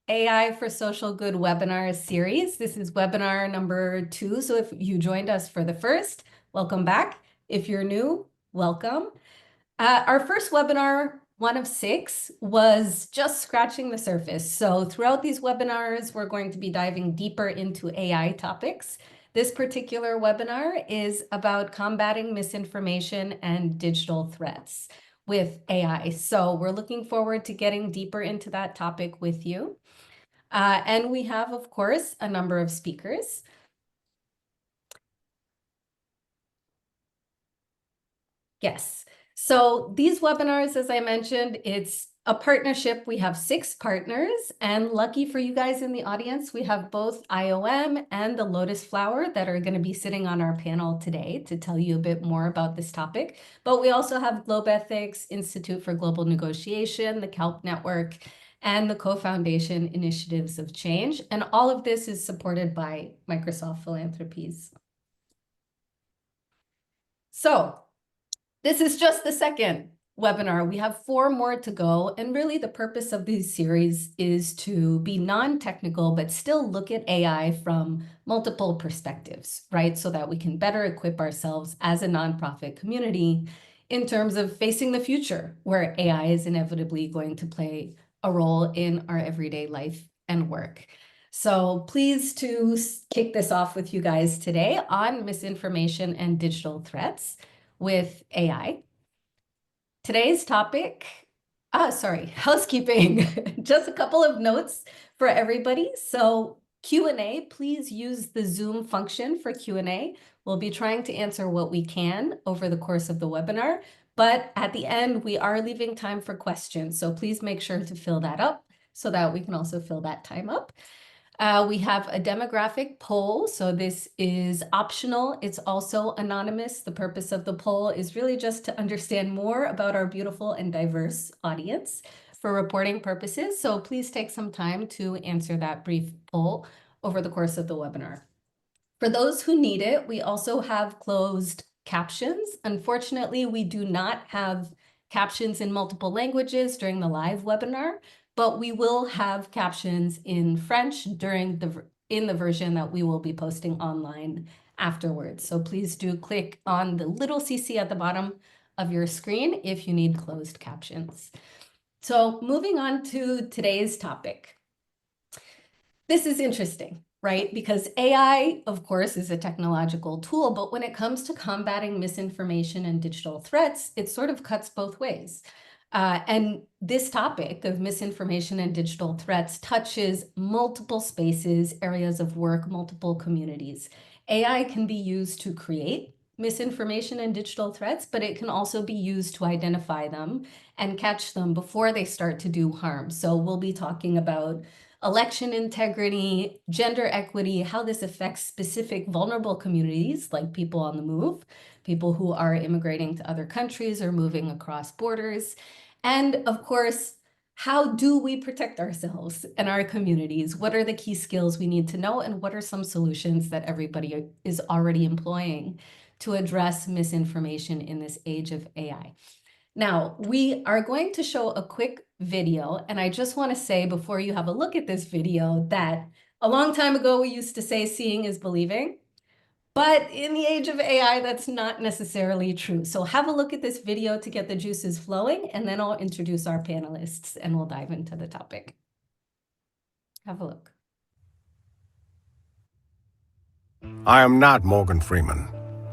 AI for Social Good webinar series. This is webinar number 2. So if you joined us for the first, welcome back. If you're new, welcome. Our first webinar, one of 6, was just scratching the surface. So throughout these webinars, we're going to be diving deeper into AI topics. This particular webinar is about combating misinformation and digital threats with AI. So we're looking forward to getting deeper into that topic with you. And we have, of course, a number of speakers. Yes. So these webinars, as I mentioned, it's a partnership. We have 6 partners, and lucky for you guys in the audience, we have both IOM and the Lotus Flower that are going to be sitting on our panel today to tell you a bit more about this topic. But we also have Globe Ethics, Institute for Global Negotiation, the CALP Network, and the Co-Foundation Initiatives of Change. And all of this is supported by Microsoft Philanthropies. So this is just the second webinar. We have 4 more to go. And really the purpose of this series is to be non-technical, but still look at AI from multiple perspectives, right? So that we can better equip ourselves as a nonprofit community in terms of facing the future, where AI is inevitably going to play a role in our everyday life and work. So pleased to kick this off with you guys today on misinformation and digital threats with AI. Today's topic, housekeeping. Just a couple of notes for everybody. So Q&A, please use the Zoom function for Q&A. We'll be trying to answer what we can over the course of the webinar, but at the end, we are leaving time for questions. So please make sure to fill that up so that we can also fill that time up. We have a demographic poll, so this is optional. It's also anonymous. The purpose of the poll is really just to understand more about our beautiful and diverse audience for reporting purposes. So please take some time to answer that brief poll over the course of the webinar. For those who need it, we also have closed captions. Unfortunately, we do not have captions in multiple languages during the live webinar, but we will have captions in French in the version that we will be posting online afterwards. So please do click on the little CC at the bottom of your screen if you need closed captions. So moving on to today's topic. This is interesting, right? Because AI, of course, is a technological tool, but when it comes to combating misinformation and digital threats, it sort of cuts both ways. And this topic of misinformation and digital threats touches multiple spaces, areas of work, multiple communities. AI can be used to create misinformation and digital threats, but it can also be used to identify them and catch them before they start to do harm. So we'll be talking about election integrity, gender equity, how this affects specific vulnerable communities like people on the move, people who are immigrating to other countries or moving across borders. And of course, how do we protect ourselves and our communities? What are the key skills we need to know? And what are some solutions that everybody is already employing to address misinformation in this age of AI? Now, we are going to show a quick video, and I just want to say before you have a look at this video that a long time ago we used to say seeing is believing, but in the age of AI, that's not necessarily true. So have a look at this video to get the juices flowing, and then I'll introduce our panelists and we'll dive into the topic. Have a look. I am not Morgan Freeman,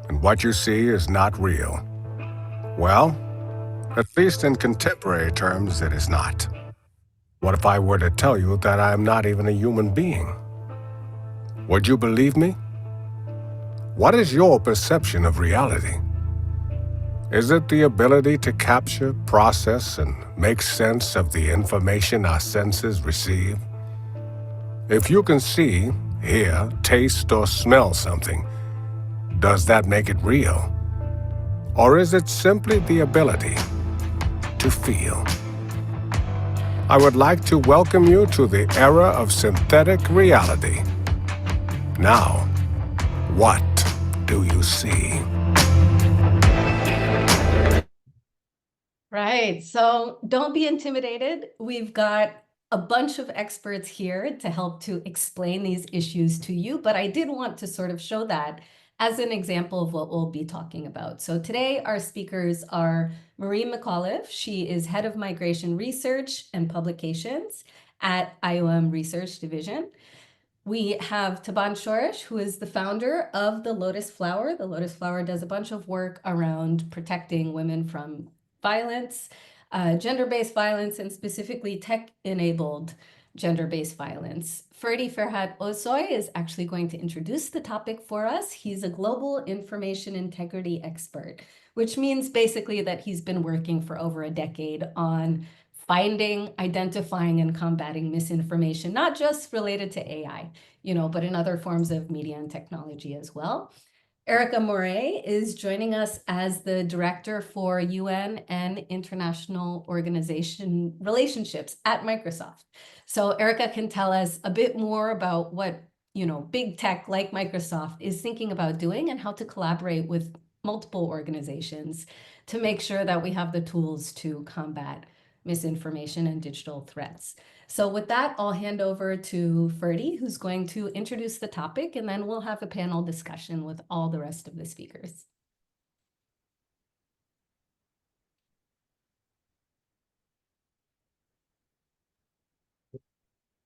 and what you see is not real. Well, at least in contemporary terms, it is not. What if I were to tell you that I am not even a human being? Would you believe me? What is your perception of reality? Is it the ability to capture, process, and make sense of the information our senses receive? If you can see, hear, taste, or smell something, does that make it real? Or is it simply the ability to feel? I would like to welcome you to the era of synthetic reality. Now, what do you see? Right, so don't be intimidated. We've got a bunch of experts here to help to explain these issues to you, but I did want to sort of show that as an example of what we'll be talking about. So today our speakers are Marie McAuliffe. She is Head of Migration Research and Publications at IOM Research Division. We have Taban Shorish, who is the founder of the Lotus Flower. The Lotus Flower does a bunch of work around protecting women from violence, gender-based violence, and specifically tech-enabled gender-based violence. Ferdi Ferhat Osoy is actually going to introduce the topic for us. He's a global information integrity expert, which means basically that he's been working for over a decade on finding, identifying, and combating misinformation, not just related to AI, but in other forms of media and technology as well. Erica Moret is joining us as the Director for UN and International Organization Relationships at Microsoft. So Erica can tell us a bit more about what, big tech like Microsoft is thinking about doing and how to collaborate with multiple organizations to make sure that we have the tools to combat misinformation and digital threats. So with that, I'll hand over to Ferdi, who's going to introduce the topic, and then we'll have a panel discussion with all the rest of the speakers.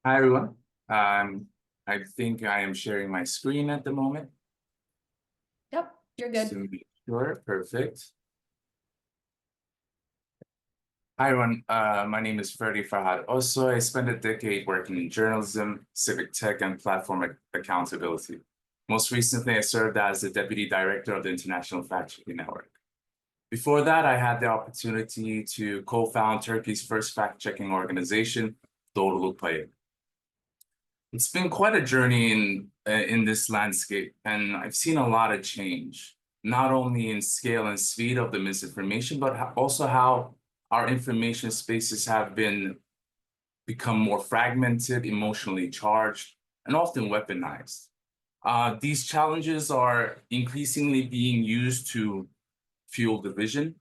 Hi, everyone. I think I am sharing my screen at the moment. Yep, you're Just good. to be sure, perfect. Hi, everyone. My name is Ferdi Farhad Oso. I spent a decade working in journalism, civic tech, and platform accountability. Most recently, I served as the Deputy Director of the International Fact-Checking Network. Before that, I had the opportunity to co-found Turkey's first fact-checking organization, Doğruluk Payı. It's been quite a journey in this landscape, and I've seen a lot of change, not only in scale and speed of the misinformation, but also how our information spaces have become more fragmented, emotionally charged, and often weaponized. These challenges are increasingly being used to fuel division,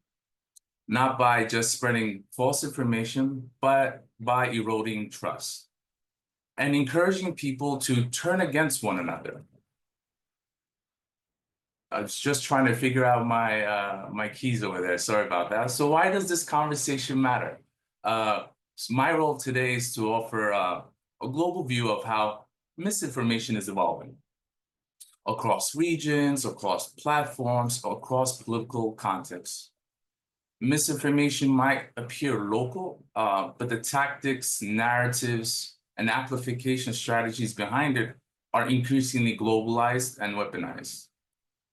not by just spreading false information, but by eroding trust and encouraging people to turn against one another. I was just trying to figure out my keys over there. Sorry about that. So why does this conversation matter? So my role today is to offer a global view of how misinformation is evolving across regions, across platforms, across political contexts. Misinformation might appear local, but the tactics, narratives, and amplification strategies behind it are increasingly globalized and weaponized.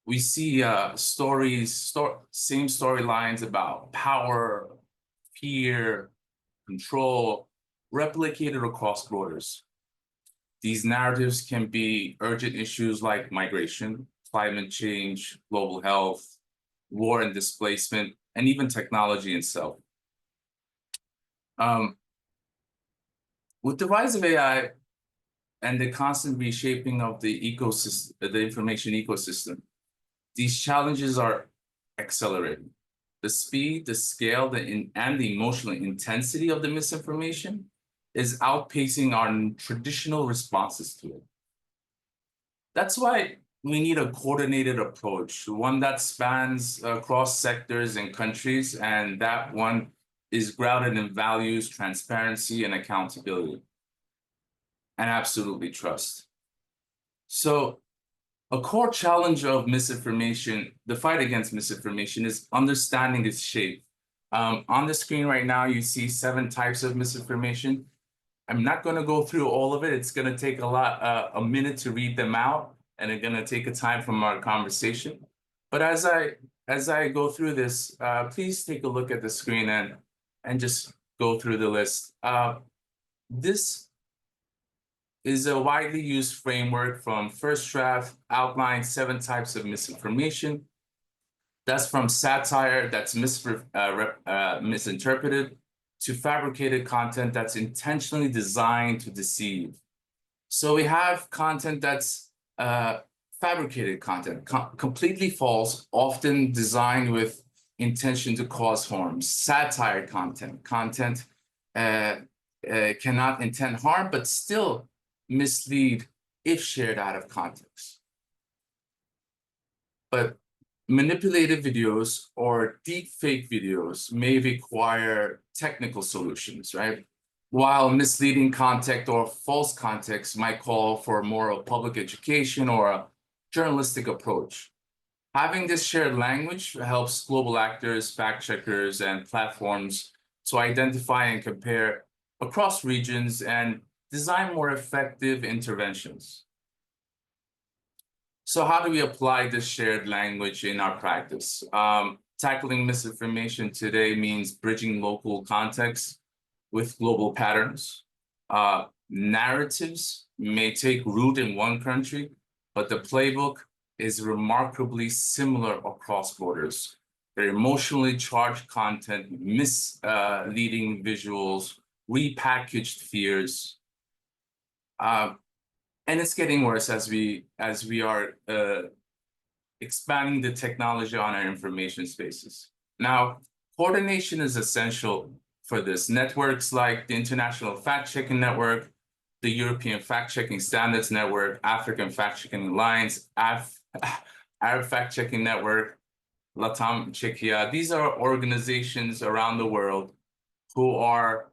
We see same storylines about power, fear, control, replicated across borders. These narratives can be urgent issues like migration, climate change, global health, war and displacement, and even technology itself. With the rise of AI and the constant reshaping of the ecosystem, the information ecosystem, these challenges are accelerating. The speed, the scale, and the emotional intensity of the misinformation is outpacing our traditional responses to it. That's why we need a coordinated approach, one that spans across sectors and countries, and that one is grounded in values, transparency, and accountability, and absolutely trust. So a core challenge of misinformation, the fight against misinformation, is understanding its shape. On the screen right now, you see 7 types of misinformation. I'm not going to go through all of it. It's going to take a minute to read them out, and it's going to take a time from our conversation. But as I go through this, please take a look at the screen and just go through the list. This is a widely used framework from First Draft, outlines 7 types of misinformation. That's from satire that's misinterpreted to fabricated content that's intentionally designed to deceive. So we have content that's fabricated content, completely false, often designed with intention to cause harm. Satire content cannot intend harm, but still mislead if shared out of context. But manipulated videos or deep fake videos may require technical solutions, right? While misleading content or false context might call for more of public education or a journalistic approach. Having this shared language helps global actors, fact checkers, and platforms to identify and compare across regions and design more effective interventions. So how do we apply this shared language in our practice? Tackling misinformation today means bridging local context with global patterns. Narratives may take root in one country, but the playbook is remarkably similar across borders. Their emotionally charged content, misleading visuals, repackaged fears. And it's getting worse as we are expanding the technology on our information spaces. Now, coordination is essential for this. Networks like the International Fact-Checking Network, the European Fact-Checking Standards Network, African Fact-Checking Alliance, Arab Fact-Checking Network, Latam Czechia. These are organizations around the world who are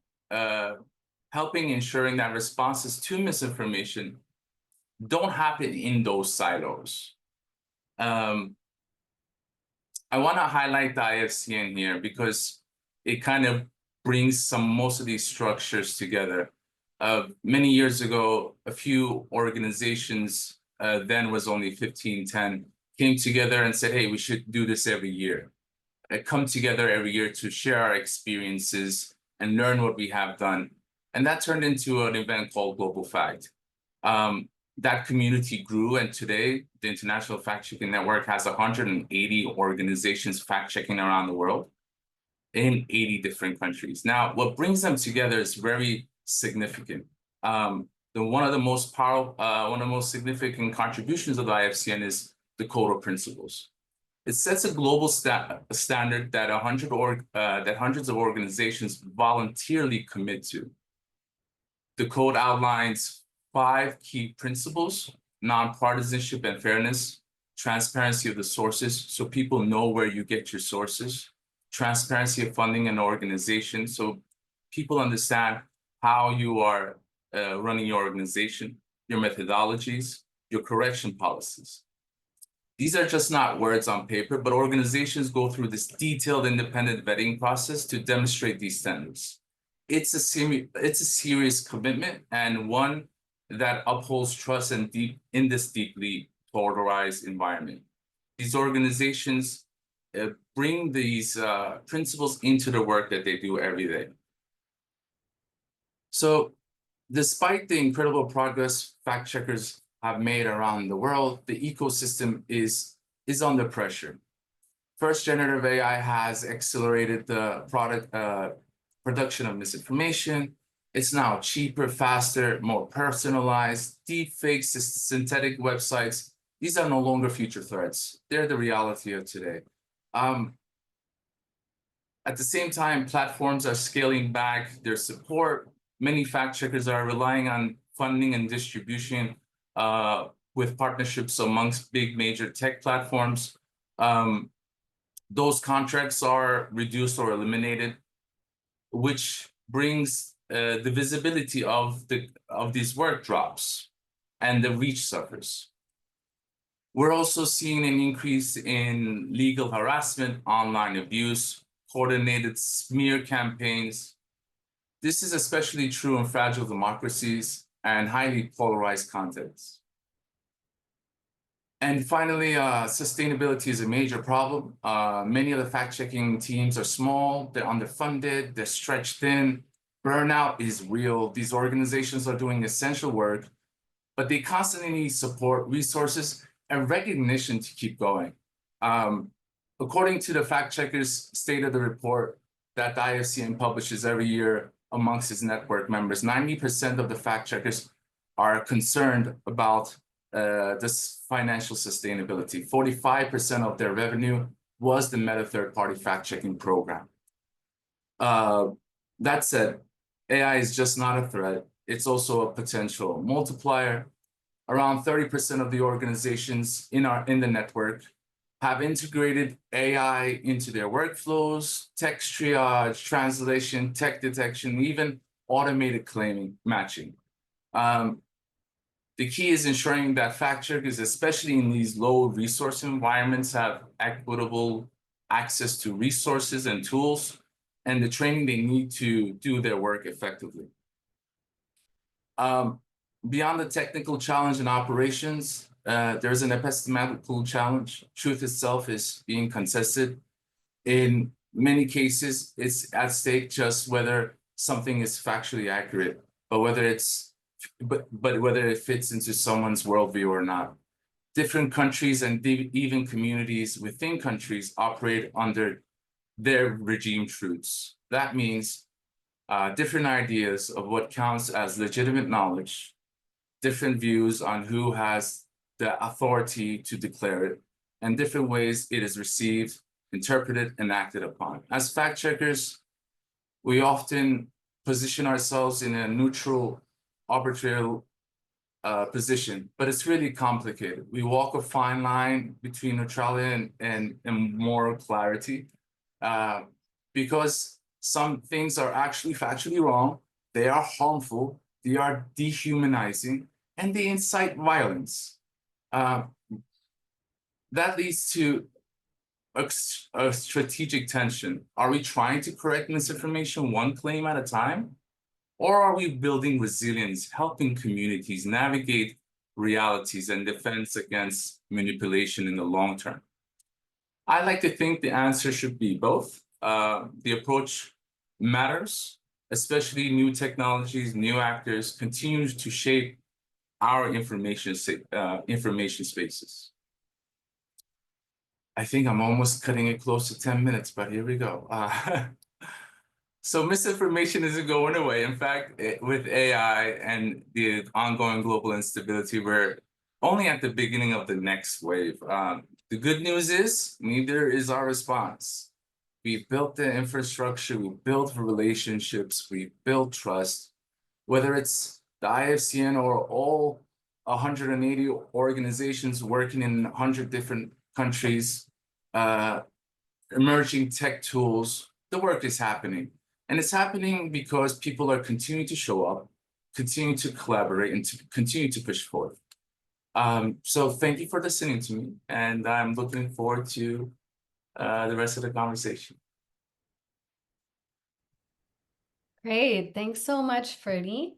helping ensuring that responses to misinformation don't happen in those silos. I want to highlight the IFCN here because it kind of brings most of these structures together. Many years ago, a few organizations, then was only 1510, came together and said, hey, we should do this every year. Come together every year to share our experiences and learn what we have done. And that turned into an event called Global Fact. That community grew, and today the International Fact-Checking Network has 180 organizations fact-checking around the world in 80 different countries. Now, what brings them together is very significant. One of the most significant contributions of the IFCN is the Code of Principles. It sets a global standard that hundreds of organizations voluntarily commit to. The code outlines 5 key principles: nonpartisanship and fairness, transparency of the sources, so people know where you get your sources, transparency of funding and organization, so people understand how you are running your organization, your methodologies, your correction policies. These are just not words on paper, but organizations go through this detailed independent vetting process to demonstrate these standards. It's a serious commitment, and one that upholds trust in this deeply polarized environment. These organizations bring these principles into the work that they do every day. So despite the incredible progress fact checkers have made around the world, the ecosystem is under pressure. First, generative AI has accelerated the production of misinformation. It's now cheaper, faster, more personalized. Deepfakes, synthetic websites, these are no longer future threats. They're the reality of today. At the same time, platforms are scaling back their support. Many fact checkers are relying on funding and distribution with partnerships amongst big major tech platforms. Those contracts are reduced or eliminated, which brings the visibility of these work drops and the reach suffers. We're also seeing an increase in legal harassment, online abuse, coordinated smear campaigns. This is especially true in fragile democracies and highly polarized contexts. And finally, sustainability is a major problem. Many of the fact-checking teams are small, they're underfunded, they're stretched thin. Burnout is real. These organizations are doing essential work, but they constantly need support, resources, and recognition to keep going. According to the fact checkers' State of the Report that the IFCN publishes every year amongst its network members, 90% of the fact checkers are concerned about this financial sustainability. 45% of their revenue was the Meta third-party fact-checking program. That said, AI is just not a threat, it's also a potential multiplier. Around 30% of the organizations in the network have integrated AI into their workflows, text triage, translation, tech detection, even automated claiming matching. The key is ensuring that fact checkers, especially in these low resource environments, have equitable access to resources and tools and the training they need to do their work effectively. Beyond the technical challenge in operations, there's an epistemological challenge. Truth itself is being contested. In many cases, it's at stake just whether something is factually accurate, but whether it fits into someone's worldview or not. Different countries and even communities within countries operate under their regime truths. That means different ideas of what counts as legitimate knowledge, different views on who has the authority to declare it, and different ways it is received, interpreted, and acted upon. As fact checkers, we often position ourselves in a neutral, arbitrary position, but it's really complicated. We walk a fine line between neutrality and moral clarity because some things are actually factually wrong, they are harmful, they are dehumanizing, and they incite violence. That leads to a strategic tension. Are we trying to correct misinformation one claim at a time? Or are we building resilience, helping communities navigate realities and defense against manipulation in the long term? I like to think the answer should be both. The approach matters, especially new technologies, new actors continue to shape our information spaces. I think I'm almost cutting it close to 10 minutes, but here we go. So misinformation isn't going away. In fact, with AI and the ongoing global instability, we're only at the beginning of the next wave. The good news is neither is our response. We built the infrastructure, we built relationships, we built trust, whether it's the IFCN or all 180 organizations working in 100 different countries, emerging tech tools, the work is happening. And it's happening because people are continuing to show up, continue to collaborate, and to continue to push forward. So thank you for listening to me, and I'm looking forward to the rest of the conversation. Great. Thanks so much, Ferdy.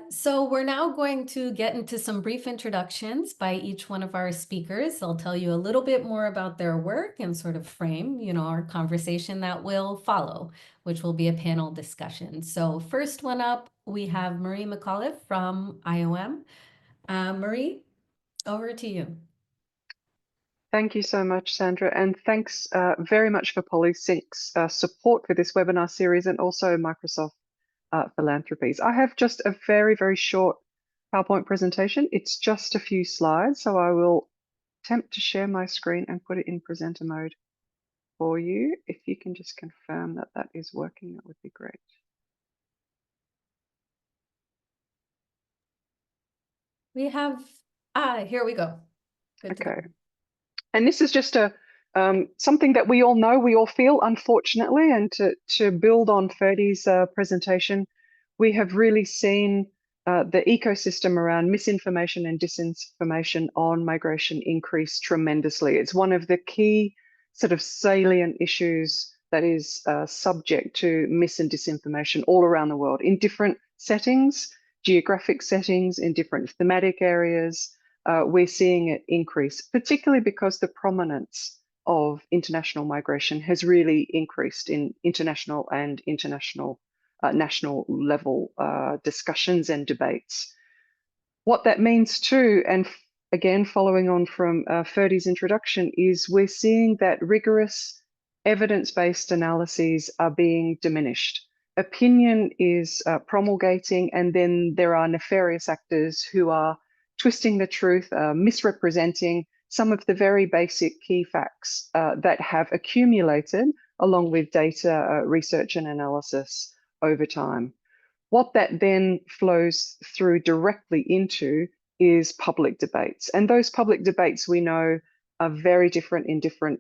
So we're now going to get into some brief introductions by each one of our speakers. They'll tell you a little bit more about their work and sort of frame, our conversation that will follow, which will be a panel discussion. So first one up, we have Marie McAuliffe from IOM. Marie, over to you. Thank you so much, Sandra, and thanks very much for Polysync's support for this webinar series and also Microsoft Philanthropies. I have just a very, very short PowerPoint presentation. It's just a few slides, so I will attempt to share my screen and put it in presenter mode for you. If you can just confirm that that is working, that would be great. We have, here we go. Good to go. Okay. And this is just a something that we all know, we all feel, unfortunately, and to build on Ferdy's presentation, we have really seen the ecosystem around misinformation and disinformation on migration increase tremendously. It's one of the key sort of salient issues that is subject to mis and disinformation all around the world in different settings, geographic settings, in different thematic areas. We're seeing it increase, particularly because the prominence of international migration has really increased in international and national level discussions and debates. What that means too, and again, following on from Ferdy's introduction, is we're seeing that rigorous evidence-based analyses are being diminished. Opinion is promulgating, and then there are nefarious actors who are twisting the truth, misrepresenting some of the very basic key facts that have accumulated along with data research and analysis over time. What that then flows through directly into is public debates. And those public debates we know are very different in different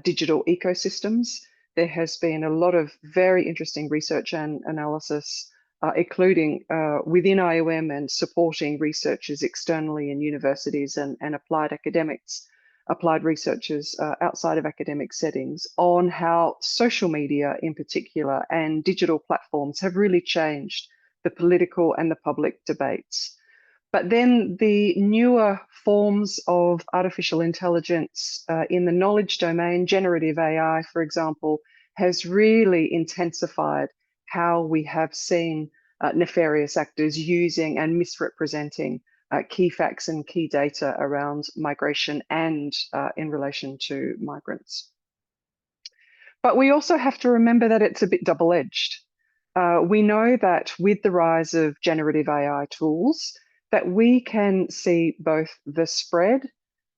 digital ecosystems. There has been a lot of very interesting research and analysis, including within IOM and supporting researchers externally in universities and applied academics, applied researchers outside of academic settings, on how social media in particular and digital platforms have really changed the political and the public debates. But then the newer forms of artificial intelligence in the knowledge domain, generative AI, for example, has really intensified how we have seen nefarious actors using and misrepresenting key facts and key data around migration and in relation to migrants. But we also have to remember that it's a bit double-edged. We know that with the rise of generative AI tools, that we can see both the spread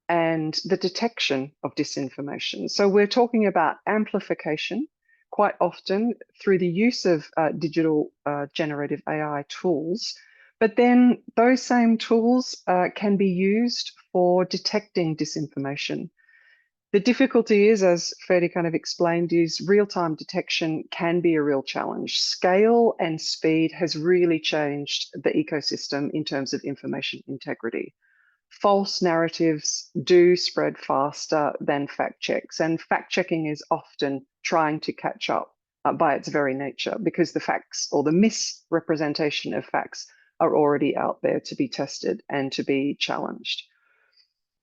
and the detection of disinformation. So we're talking about amplification quite often through the use of digital generative AI tools. But then those same tools can be used for detecting disinformation. The difficulty is, as Ferdy kind of explained, is real-time detection can be a real challenge. Scale and speed has really changed the ecosystem in terms of information integrity. False narratives do spread faster than fact checks, and fact checking is often trying to catch up by its very nature, because the facts or the misrepresentation of facts are already out there to be tested and to be challenged.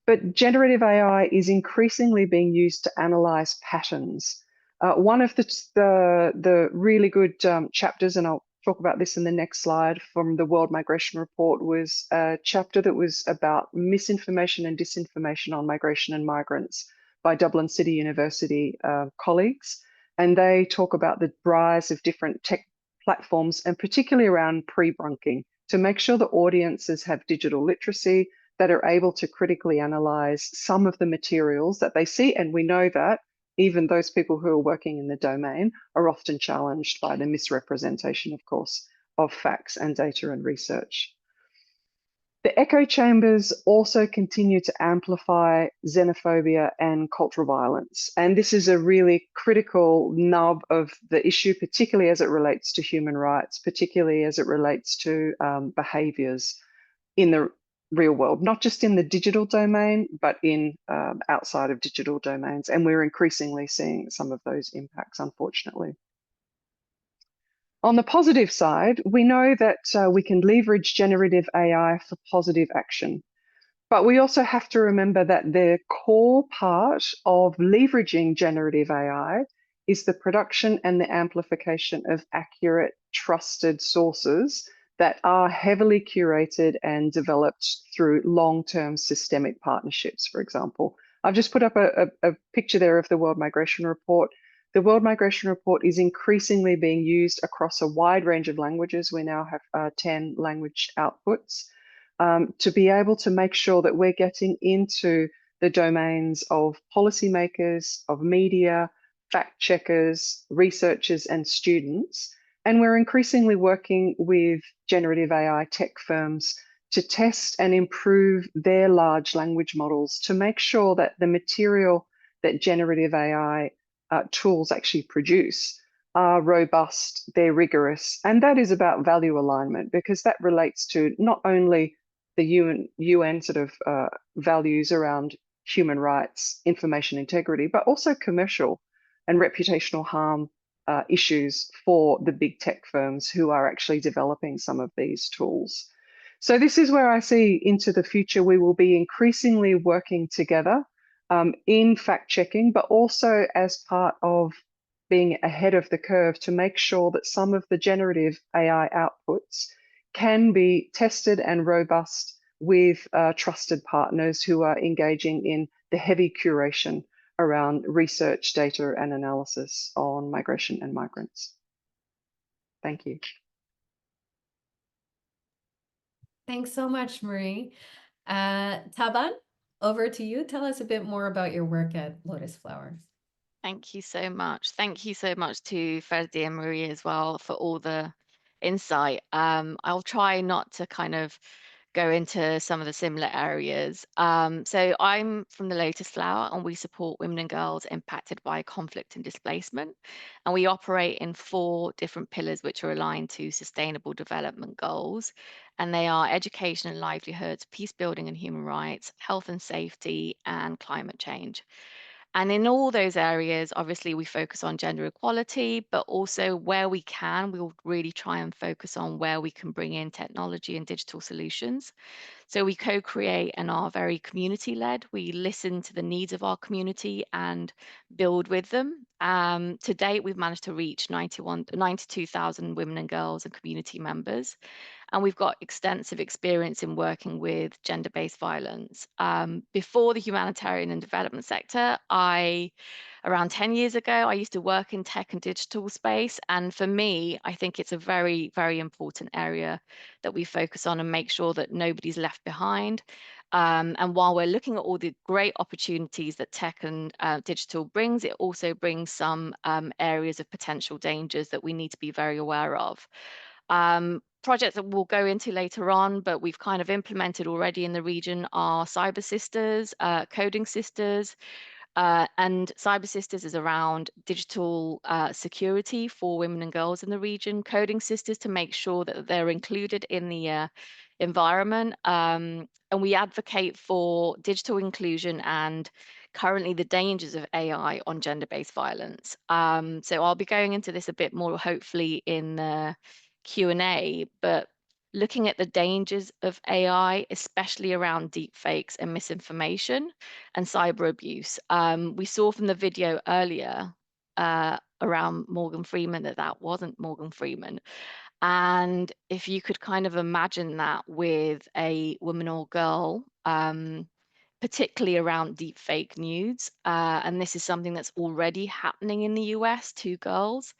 But generative AI is increasingly being used to analyze patterns. One of the really good chapters, and I'll talk about this in the next slide, from the World Migration Report, was a chapter that was about misinformation and disinformation on migration and migrants by Dublin City University colleagues. And they talk about the rise of different tech platforms, and particularly around pre-brunking, to make sure that audiences have digital literacy, that are able to critically analyze some of the materials that they see. And we know that even those people who are working in the domain are often challenged by the misrepresentation, of course, of facts and data and research. The echo chambers also continue to amplify xenophobia and cultural violence. And this is a really critical nub of the issue, particularly as it relates to human rights, particularly as it relates to behaviors in the real world, not just in the digital domain, but in outside of digital domains. And we're increasingly seeing some of those impacts, unfortunately. On the positive side, we know that we can leverage generative AI for positive action. But we also have to remember that the core part of leveraging generative AI is the production and the amplification of accurate, trusted sources that are heavily curated and developed through long-term systemic partnerships, for example. I've just put up a picture there of the World Migration Report. The World Migration Report is increasingly being used across a wide range of languages. We now have 10 language outputs to be able to make sure that we're getting into the domains of policymakers, of media, fact checkers, researchers, and students. And we're increasingly working with generative AI tech firms to test and improve their large language models to make sure that the material that generative AI tools actually produce are robust, they're rigorous. And that is about value alignment, because that relates to not only the UN sort of values around human rights, information integrity, but also commercial and reputational harm issues for the big tech firms who are actually developing some of these tools. So this is where I see into the future we will be increasingly working together in fact checking, but also as part of being ahead of the curve to make sure that some of the generative AI outputs can be tested and robust with trusted partners who are engaging in the heavy curation around research, data, and analysis on migration and migrants. Thank you. Thanks so much, Marie. Taban, over to you. Tell us a bit more about your work at Lotus Flowers. Thank you so much. Thank you so much to Ferdy and Marie as well for all the insight. I'll try not to kind of go into some of the similar areas. So I'm from the Lotus Flower, and we support women and girls impacted by conflict and displacement. And we operate in 4 different pillars, which are aligned to sustainable development goals. And they are education and livelihoods, peace building and human rights, health and safety, and climate change. And in all those areas, obviously, we focus on gender equality, but also where we can, we'll really try and focus on where we can bring in technology and digital solutions. So we co-create and are very community-led. We listen to the needs of our community and build with them. To date, we've managed to reach 92,000 women and girls and community members. And we've got extensive experience in working with gender-based violence. Before the humanitarian and development sector, around 10 years ago, I used to work in tech and digital space. And for me, I think it's a very, very important area that we focus on and make sure that nobody's left behind. And while we're looking at all the great opportunities that tech and digital brings, it also brings some areas of potential dangers that we need to be very aware of. Projects that we'll go into later on, but we've kind of implemented already in the region are Cyber Sisters, Coding Sisters, and Cyber Sisters is around digital security for women and girls in the region. Coding Sisters to make sure that they're included in the environment. And we advocate for digital inclusion and currently the dangers of AI on gender-based violence. So I'll be going into this a bit more, hopefully, in the Q&A, but looking at the dangers of AI, especially around deepfakes and misinformation and cyber abuse. We saw from the video earlier around Morgan Freeman that wasn't Morgan Freeman. And if you could kind of imagine that with a woman or girl, particularly around deepfake news, and this is something that's already happening in the US to girls,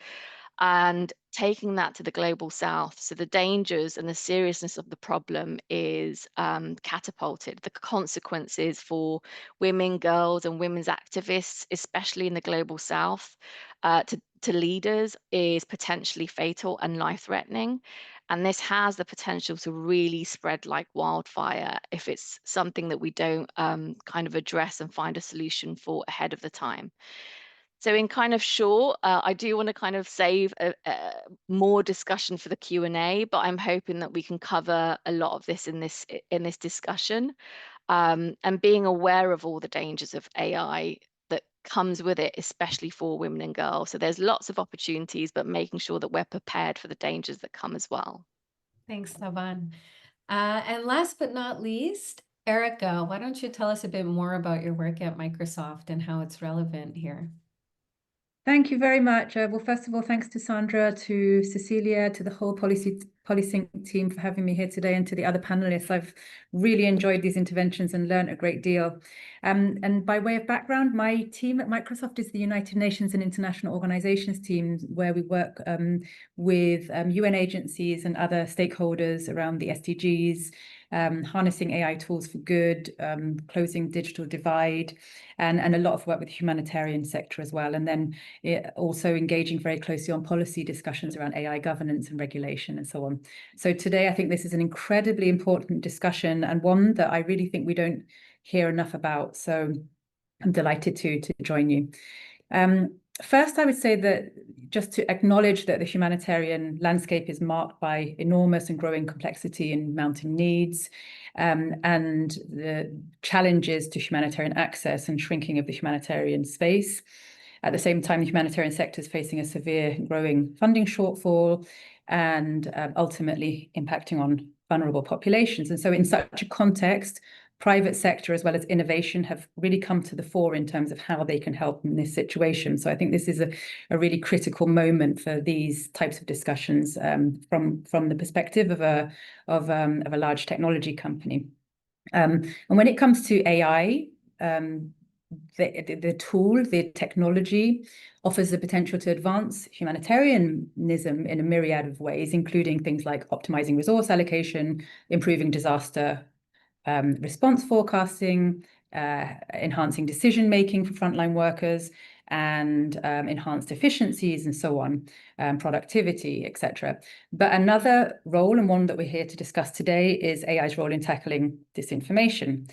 and taking that to the global south. So the dangers and the seriousness of the problem is catapulted. The consequences for women, girls, and women's activists, especially in the global south, to leaders is potentially fatal and life-threatening. And this has the potential to really spread like wildfire if it's something that we don't kind of address and find a solution for ahead of the time. So in kind of short, I do want to kind of save more discussion for the Q&A, but I'm hoping that we can cover a lot of this in this discussion, and being aware of all the dangers of AI that comes with it, especially for women and girls. So there's lots of opportunities, but making sure that we're prepared for the dangers that come as well. Thanks, Taban. And last but not least, Erica, why don't you tell us a bit more about your work at Microsoft and how it's relevant here? Thank you very much. Well, first of all, thanks to Sandra, to Cecilia, to the whole PoliSync team for having me here today, and to the other panelists. I've really enjoyed these interventions and learned a great deal. And by way of background, my team at Microsoft is the United Nations and International Organizations team, where we work with UN agencies and other stakeholders around the SDGs, harnessing AI tools for good, closing digital divide, and a lot of work with the humanitarian sector as well. And then also engaging very closely on policy discussions around AI governance and regulation and so on. So today, I think this is an incredibly important discussion, and one that I really think we don't hear enough about. So I'm delighted to join you. First, I would say that just to acknowledge that the humanitarian landscape is marked by enormous and growing complexity and mounting needs, and the challenges to humanitarian access and shrinking of the humanitarian space. At the same time, the humanitarian sector is facing a severe growing funding shortfall and ultimately impacting on vulnerable populations. And so in such a context, private sector as well as innovation have really come to the fore in terms of how they can help in this situation. So I think this is a really critical moment for these types of discussions from the perspective of a large technology company. And when it comes to AI, the tool, the technology offers the potential to advance humanitarianism in a myriad of ways, including things like optimizing resource allocation, improving disaster response forecasting, enhancing decision-making for frontline workers, and enhanced efficiencies and so on, productivity, etc. But another role, and one that we're here to discuss today, is AI's role in tackling disinformation.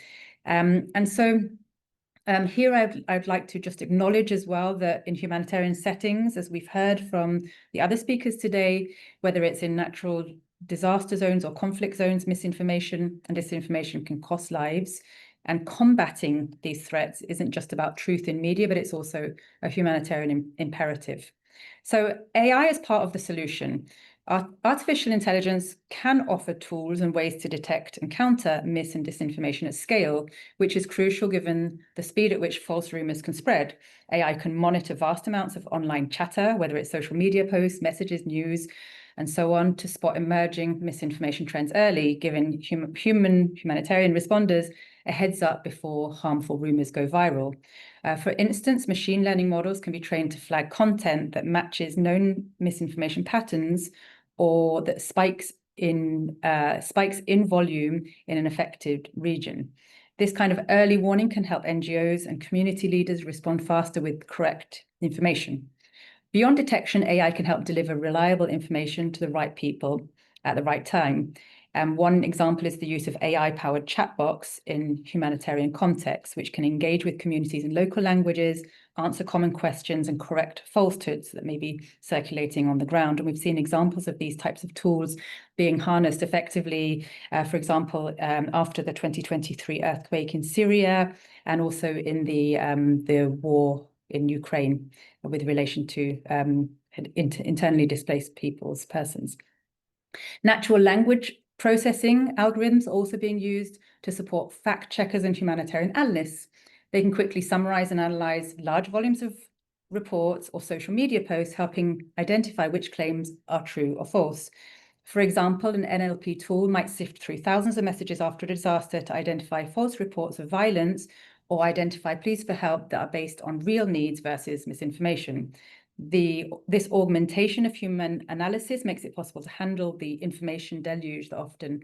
Here I'd like to just acknowledge as well that in humanitarian settings, as we've heard from the other speakers today, whether it's in natural disaster zones or conflict zones, misinformation and disinformation can cost lives. And combating these threats isn't just about truth in media, but it's also a humanitarian imperative. So AI is part of the solution. Artificial intelligence can offer tools and ways to detect and counter mis and disinformation at scale, which is crucial given the speed at which false rumors can spread. AI can monitor vast amounts of online chatter, whether it's social media posts, messages, news, and so on, to spot emerging misinformation trends early, giving humanitarian responders a heads up before harmful rumors go viral. For instance, machine learning models can be trained to flag content that matches known misinformation patterns or that spikes in volume in an affected region. This kind of early warning can help NGOs and community leaders respond faster with correct information. Beyond detection, AI can help deliver reliable information to the right people at the right time. One example is the use of AI-powered chatbots in humanitarian contexts, which can engage with communities in local languages, answer common questions, and correct falsehoods that may be circulating on the ground. And we've seen examples of these types of tools being harnessed effectively, for example, after the 2023 earthquake in Syria, and also in the war in Ukraine with relation to internally displaced persons. Natural language processing algorithms are also being used to support fact checkers and humanitarian analysts. They can quickly summarize and analyze large volumes of reports or social media posts, helping identify which claims are true or false. For example, an NLP tool might sift through thousands of messages after a disaster to identify false reports of violence or identify pleas for help that are based on real needs versus misinformation. This augmentation of human analysis makes it possible to handle the information deluge that often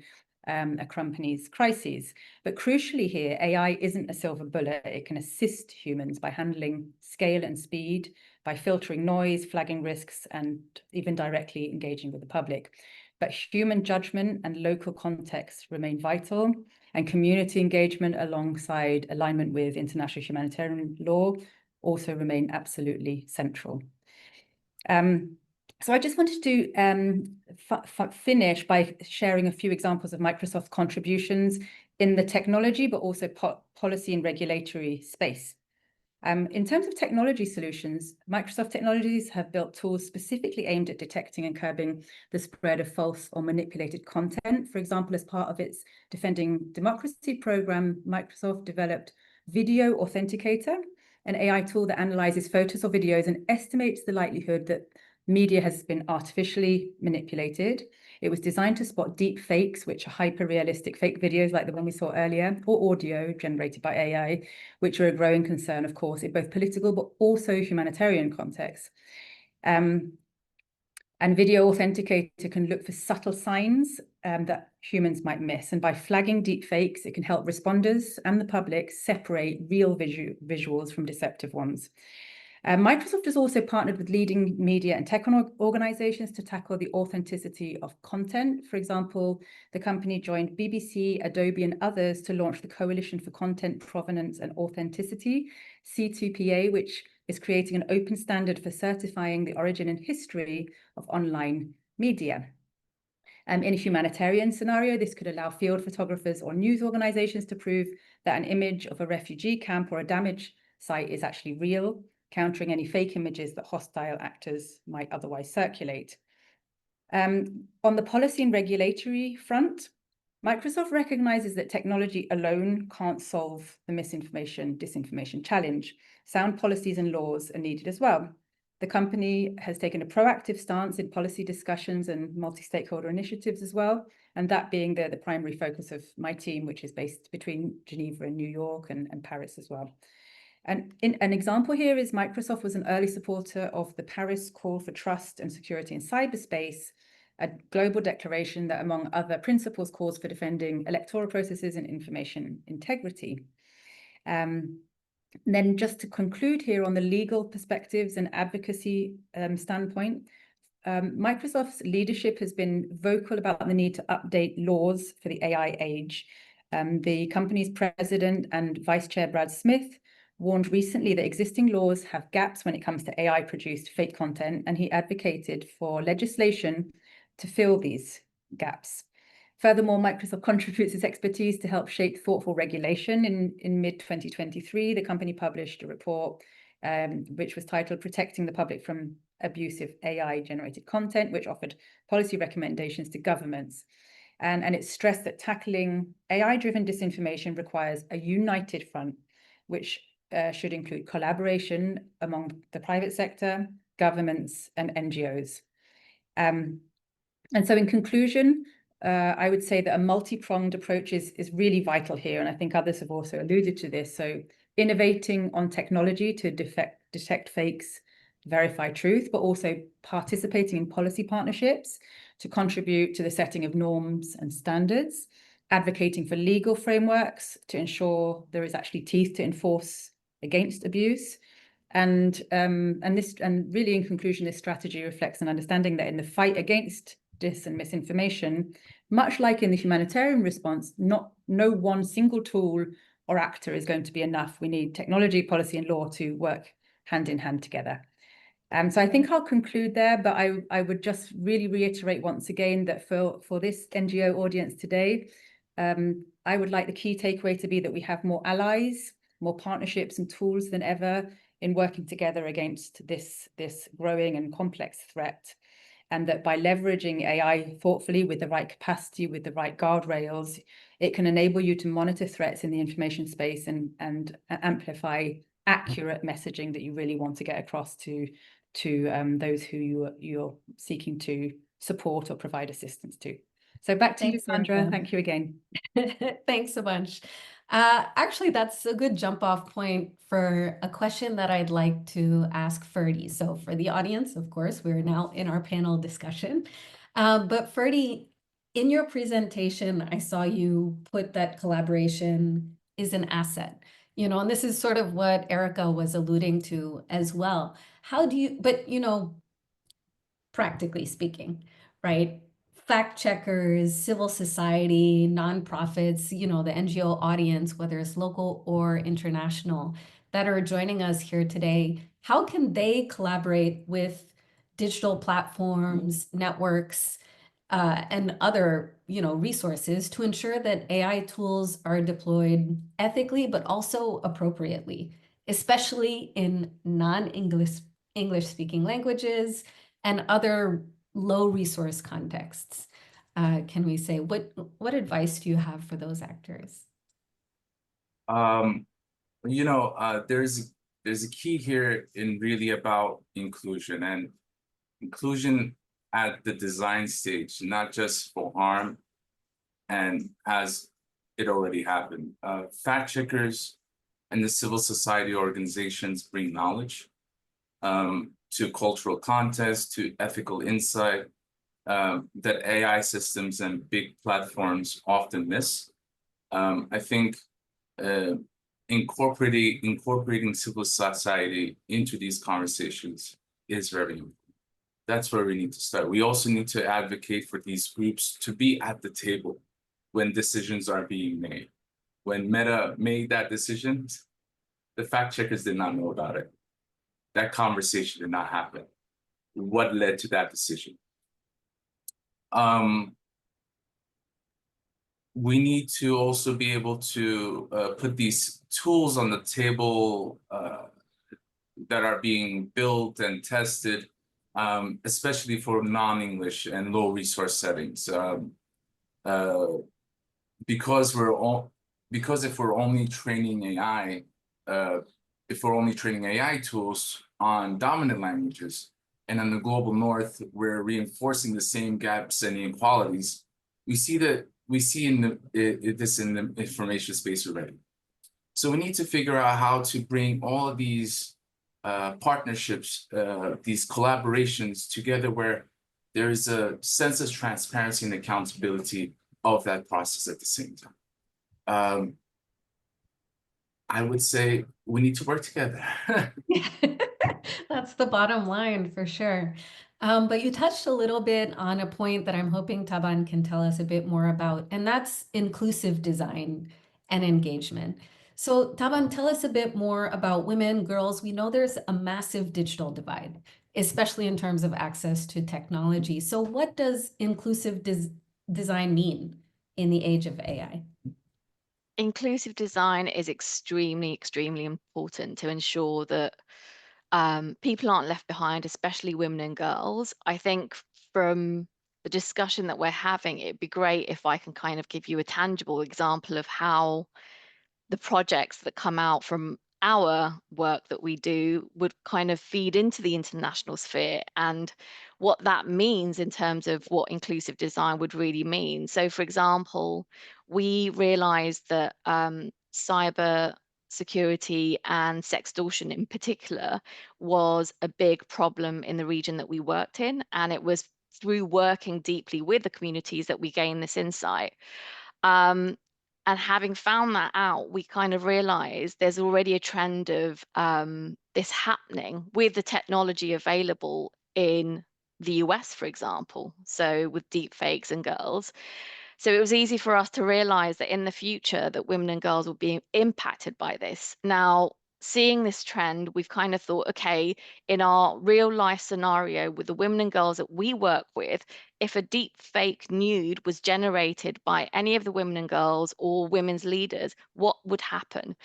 accompanies crises. But crucially here, AI isn't a silver bullet. It can assist humans by handling scale and speed, by filtering noise, flagging risks, and even directly engaging with the public. But human judgment and local context remain vital, and community engagement alongside alignment with international humanitarian law also remain absolutely central. So I just wanted to finish by sharing a few examples of Microsoft's contributions in the technology, but also policy and regulatory space. In terms of technology solutions, Microsoft Technologies have built tools specifically aimed at detecting and curbing the spread of false or manipulated content. For example, as part of its Defending Democracy program, Microsoft developed Video Authenticator, an AI tool that analyzes photos or videos and estimates the likelihood that media has been artificially manipulated. It was designed to spot deep fakes, which are hyper-realistic fake videos like the one we saw earlier, or audio generated by AI, which are a growing concern, of course, in both political but also humanitarian contexts. And Video Authenticator can look for subtle signs that humans might miss. And by flagging deep fakes, it can help responders and the public separate real visuals from deceptive ones. Microsoft has also partnered with leading media and tech organizations to tackle the authenticity of content. For example, the company joined BBC, Adobe, and others to launch the Coalition for Content Provenance and Authenticity, C2PA, which is creating an open standard for certifying the origin and history of online media. In a humanitarian scenario, this could allow field photographers or news organizations to prove that an image of a refugee camp or a damaged site is actually real, countering any fake images that hostile actors might otherwise circulate. On the policy and regulatory front, Microsoft recognizes that technology alone can't solve the disinformation challenge. Sound policies and laws are needed as well. The company has taken a proactive stance in policy discussions and multi-stakeholder initiatives as well, and that being the primary focus of my team, which is based between Geneva and New York and Paris as well. And an example here is Microsoft was an early supporter of the Paris Call for Trust and Security in Cyberspace, a global declaration that, among other principles, calls for defending electoral processes and information integrity. Then just to conclude here on the legal perspectives and advocacy standpoint, Microsoft's leadership has been vocal about the need to update laws for the AI age. The company's president and vice chair, Brad Smith, warned recently that existing laws have gaps when it comes to AI-produced fake content, and he advocated for legislation to fill these gaps. Furthermore, Microsoft contributes its expertise to help shape thoughtful regulation. In mid-2023, the company published a report which was titled Protecting the Public from Abusive AI-Generated Content, which offered policy recommendations to governments. And it stressed that tackling AI-driven disinformation requires a united front, which should include collaboration among the private sector, governments, and NGOs. And so in conclusion, I would say that a multi-pronged approach is really vital here, and I think others have also alluded to this. So innovating on technology to detect fakes, verify truth, but also participating in policy partnerships to contribute to the setting of norms and standards, advocating for legal frameworks to ensure there is actually teeth to enforce against abuse. And really in conclusion, this strategy reflects an understanding that in the fight against dis and misinformation, much like in the humanitarian response, no one single tool or actor is going to be enough. We need technology, policy, and law to work hand in hand together. So I think I'll conclude there, but I would just really reiterate once again that for this NGO audience today, I would like the key takeaway to be that we have more allies, more partnerships and tools than ever in working together against this growing and complex threat. And that by leveraging AI thoughtfully with the right capacity, with the right guardrails, it can enable you to monitor threats in the information space and amplify accurate messaging that you really want to get across to those who you're seeking to support or provide assistance to. So back to you, Sandra. Thank you again. Thanks so much. Actually, that's a good jump off point for a question that I'd like to ask Ferdy. So for the audience, of course, we're now in our panel discussion. But Ferdy, in your presentation, I saw you put that collaboration is an asset, and this is sort of what Erica was alluding to as well. How do you, but practically speaking, right? Fact checkers, civil society, nonprofits, the NGO audience, whether it's local or international, that are joining us here today, how can they collaborate with digital platforms, networks, and other, resources to ensure that AI tools are deployed ethically, but also appropriately, especially in non-English speaking languages and other low resource contexts? Can we say, what advice do you have for those actors? There's a key here in really about inclusion, and inclusion at the design stage, not just for harm and as it already happened. Fact checkers and the civil society organizations bring knowledge to cultural context, to ethical insight that AI systems and big platforms often miss. I think incorporating civil society into these conversations is very important. That's where we need to start. We also need to advocate for these groups to be at the table when decisions are being made. When Meta made that decision, the fact checkers did not know about it. That conversation did not happen. What led to that decision? We need to also be able to put these tools on the table that are being built and tested, especially for non-English and low resource settings. Because if we're only training AI, tools on dominant languages, and in the global north, we're reinforcing the same gaps and inequalities, we see this in the information space already. So we need to figure out how to bring all of these partnerships, these collaborations together, where there is a sense of transparency and accountability of that process at the same time. I would say we need to work together. That's the bottom line for sure. But you touched a little bit on a point that I'm hoping Taban can tell us a bit more about, and that's inclusive design and engagement. So, Taban, tell us a bit more about women, girls. We know there's a massive digital divide, especially in terms of access to technology. So, what does inclusive design mean in the age of AI? Inclusive design is extremely, extremely important to ensure that people aren't left behind, especially women and girls. I think from the discussion that we're having, it'd be great if I can kind of give you a tangible example of how the projects that come out from our work that we do would kind of feed into the international sphere and what that means in terms of what inclusive design would really mean. So, for example, we realized that cyber security and sextortion in particular was a big problem in the region that we worked in. And it was through working deeply with the communities that we gained this insight. And having found that out, we kind of realized there's already a trend of this happening with the technology available in the US, for example. So with deep fakes and girls. So it was easy for us to realize that in the future that women and girls would be impacted by this. Now, seeing this trend, we've kind of thought, okay, in our real life scenario with the women and girls that we work with, if a deep fake nude was generated by any of the women and girls or women's leaders, what would happen?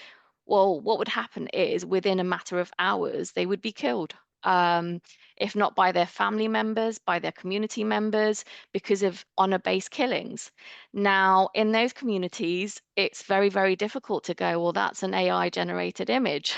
Well, what would happen is within a matter of hours, they would be killed. If not by their family members, by their community members, because of honor-based killings. Now, in those communities, it's very, very difficult to go, well, that's an AI-generated image.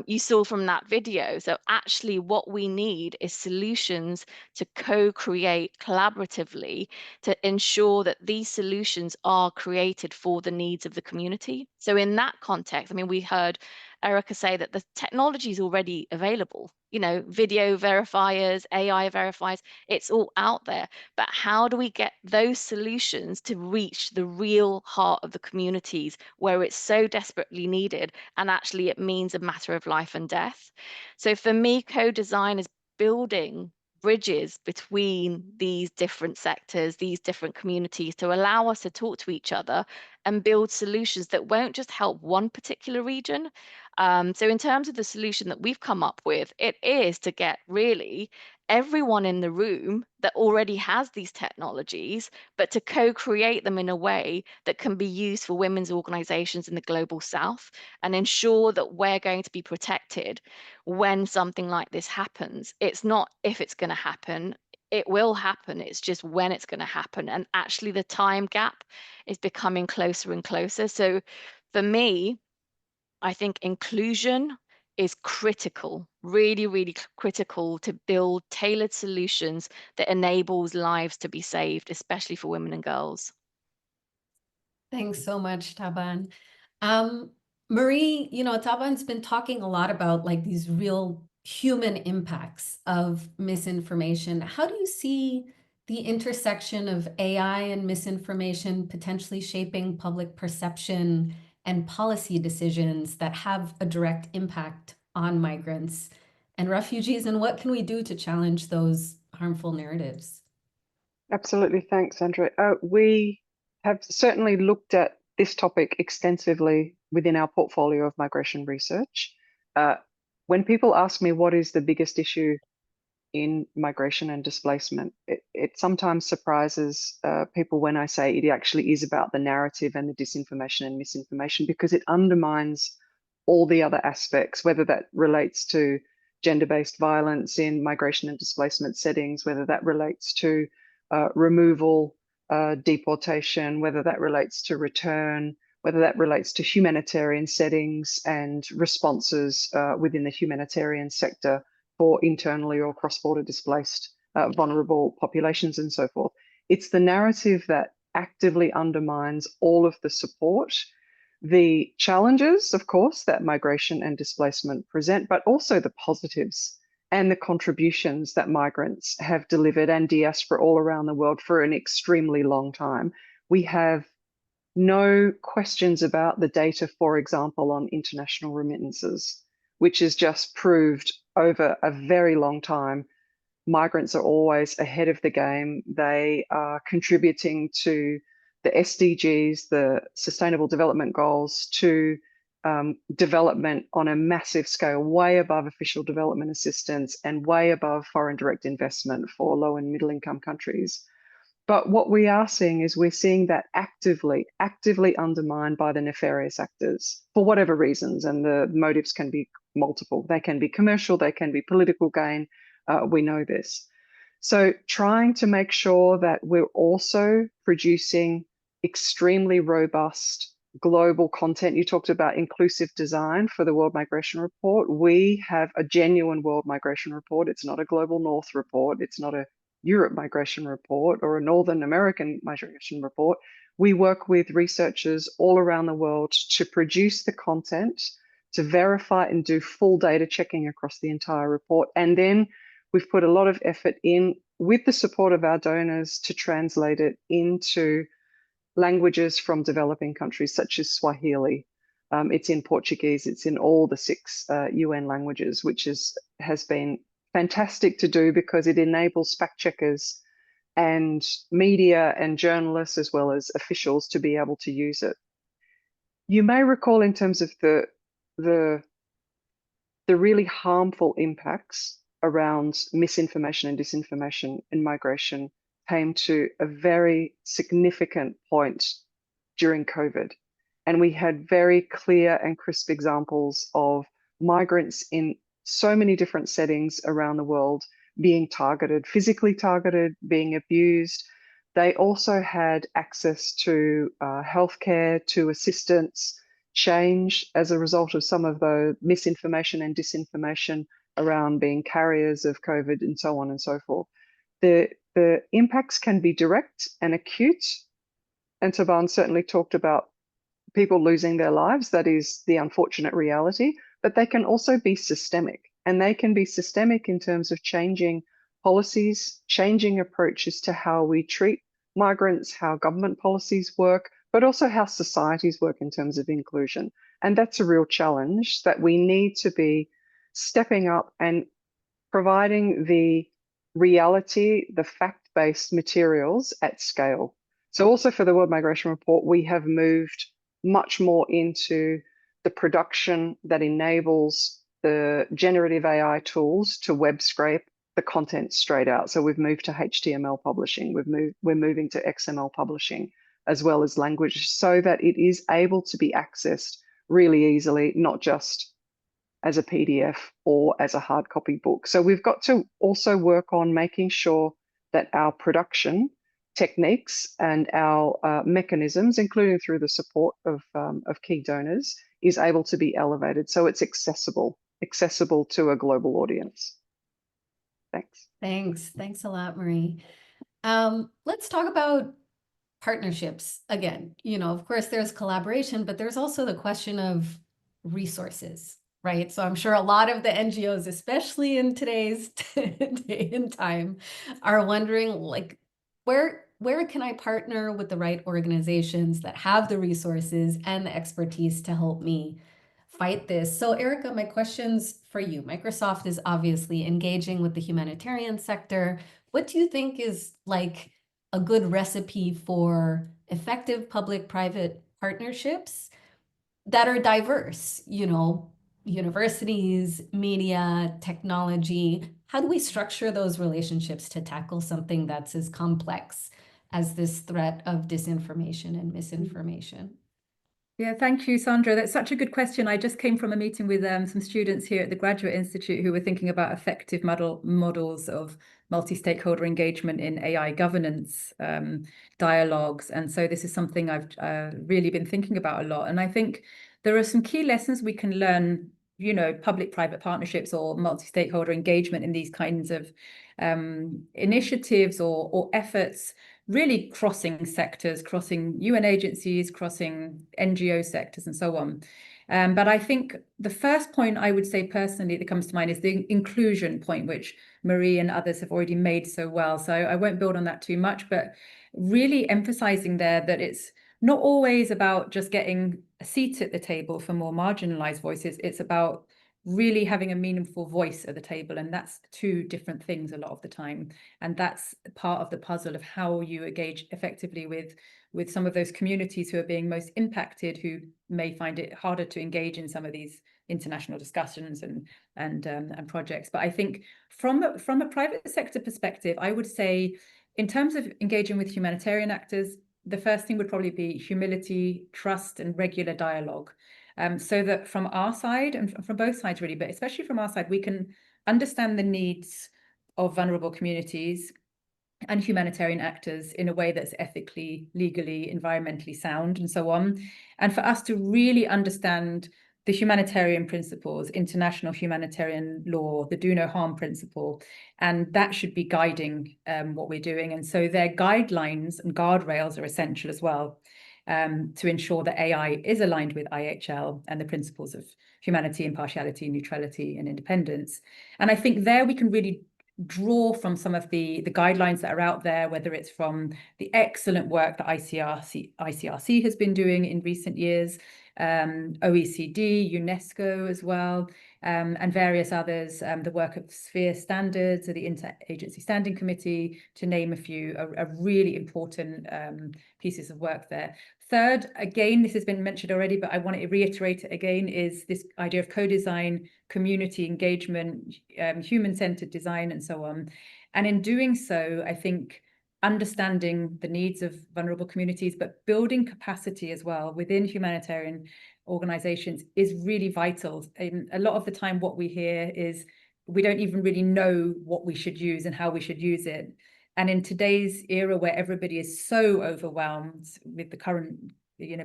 You saw from that video. So actually, what we need is solutions to co-create collaboratively to ensure that these solutions are created for the needs of the community. So in that context, I mean, we heard Erica say that the technology is already available. You know, video verifiers, AI verifiers, it's all out there. But how do we get those solutions to reach the real heart of the communities where it's so desperately needed? And actually, it means a matter of life and death. So for me, co-design is building bridges between these different sectors, these different communities to allow us to talk to each other and build solutions that won't just help one particular region. So in terms of the solution that we've come up with, it is to get really everyone in the room that already has these technologies, but to co-create them in a way that can be used for women's organizations in the global south and ensure that we're going to be protected when something like this happens. It's not if it's going to happen. It will happen. It's just when it's going to happen. And actually, the time gap is becoming closer and closer. So for me, I think inclusion is critical, really, really critical to build tailored solutions that enables lives to be saved, especially for women and girls. Thanks so much, Taban. Marie, Taban's been talking a lot about like these real human impacts of misinformation. How do you see the intersection of AI and misinformation potentially shaping public perception and policy decisions that have a direct impact on migrants and refugees? And what can we do to challenge those harmful narratives? Absolutely. Thanks, Andrea. We have certainly looked at this topic extensively within our portfolio of migration research. When people ask me what is the biggest issue in migration and displacement, it sometimes surprises people when I say it actually is about the narrative and the disinformation and misinformation, because it undermines all the other aspects, whether that relates to gender-based violence in migration and displacement settings, whether that relates to removal, deportation, whether that relates to return, whether that relates to humanitarian settings and responses within the humanitarian sector for internally or cross-border displaced vulnerable populations and so forth. It's the narrative that actively undermines all of the support, the challenges, of course, that migration and displacement present, but also the positives and the contributions that migrants have delivered and diaspora all around the world for an extremely long time. We have no questions about the data, for example, on international remittances, which has just proved over a very long time migrants are always ahead of the game. They are contributing to the SDGs, the Sustainable Development Goals, to development on a massive scale, way above official development assistance and way above foreign direct investment for low and middle income countries. But what we are seeing is we're seeing that actively undermined by the nefarious actors for whatever reasons, and the motives can be multiple. They can be commercial, they can be political gain. We know this. So trying to make sure that we're also producing extremely robust global content. You talked about inclusive design for the World Migration Report. We have a genuine World Migration Report. It's not a Global North report. It's not a Europe Migration Report or a Northern American Migration Report. We work with researchers all around the world to produce the content, to verify and do full data checking across the entire report. And then we've put a lot of effort in with the support of our donors to translate it into languages from developing countries such as Swahili. It's in Portuguese, it's in all the 6 UN languages, which has been fantastic to do because it enables fact checkers and media and journalists as well as officials to be able to use it. You may recall in terms of the really harmful impacts around misinformation and disinformation in migration came to a very significant point during COVID. And we had very clear and crisp examples of migrants in so many different settings around the world being targeted, physically targeted, being abused. They also had access to healthcare, to assistance, change as a result of some of the misinformation and disinformation around being carriers of COVID and so on and so forth. The impacts can be direct and acute. And Taban certainly talked about people losing their lives. That is the unfortunate reality, but they can also be systemic, and they can be systemic in terms of changing policies, changing approaches to how we treat migrants, how government policies work, but also how societies work in terms of inclusion. And that's a real challenge that we need to be stepping up and providing the reality, the fact-based materials at scale. So also for the World Migration Report, we have moved much more into the production that enables the generative AI tools to web scrape the content straight out. So we've moved to HTML publishing, we're moving to XML publishing, as well as language, so that it is able to be accessed really easily, not just as a PDF or as a hard copy book. So we've got to also work on making sure that our production techniques and our mechanisms, including through the support of key donors, is able to be elevated so it's accessible to a global audience. Thanks. Thanks a lot, Marie. Let's talk about partnerships again. You know, of course, there's collaboration, but there's also the question of resources, right? So I'm sure a lot of the NGOs, especially in today's day and time, are wondering, like, where can I partner with the right organizations that have the resources and the expertise to help me fight this? So Erica, my question's for you. Microsoft is obviously engaging with the humanitarian sector. What do you think is like a good recipe for effective public-private partnerships that are diverse? You know, universities, media, technology. How do we structure those relationships to tackle something that's as complex as this threat of disinformation and misinformation? Yeah, thank you, Sandra. That's such a good question. I just came from a meeting with some students here at the Graduate Institute who were thinking about effective models of multi-stakeholder engagement in AI governance dialogues. And so this is something I've really been thinking about a lot. And I think there are some key lessons we can learn, you know, public-private partnerships or multi-stakeholder engagement in these kinds of initiatives or efforts, really crossing sectors, crossing UN agencies, crossing NGO sectors and so on. But I think the first point I would say personally that comes to mind is the inclusion point, which Marie and others have already made so well. So I won't build on that too much, but really emphasizing there that it's not always about just getting a seat at the table for more marginalized voices. It's about really having a meaningful voice at the table, and that's two different things a lot of the time. And that's part of the puzzle of how you engage effectively with some of those communities who are being most impacted, who may find it harder to engage in some of these international discussions and projects. But I think from a private sector perspective, I would say, in terms of engaging with humanitarian actors, the first thing would probably be humility, trust, and regular dialogue. So that from our side, and from both sides really, but especially from our side, we can understand the needs of vulnerable communities and humanitarian actors in a way that's ethically, legally, environmentally sound, and so on. And for us to really understand the humanitarian principles, international humanitarian law, the do no harm principle, and that should be guiding what we're doing. And so their guidelines and guardrails are essential as well, to ensure that AI is aligned with IHL and the principles of humanity, impartiality, neutrality, and independence. And I think there we can really draw from some of the guidelines that are out there, whether it's from the excellent work that ICRC has been doing in recent years, OECD, UNESCO as well, and various others, the work of Sphere Standards or the Interagency Standing Committee, to name a few, are really important pieces of work there. Third, again, this has been mentioned already, but I want to reiterate it again, is this idea of co-design, community engagement, human-centered design, and so on. And in doing so, I think understanding the needs of vulnerable communities, but building capacity as well within humanitarian organizations is really vital. And a lot of the time what we hear is we don't even really know what we should use and how we should use it. And in today's era where everybody is so overwhelmed with the current,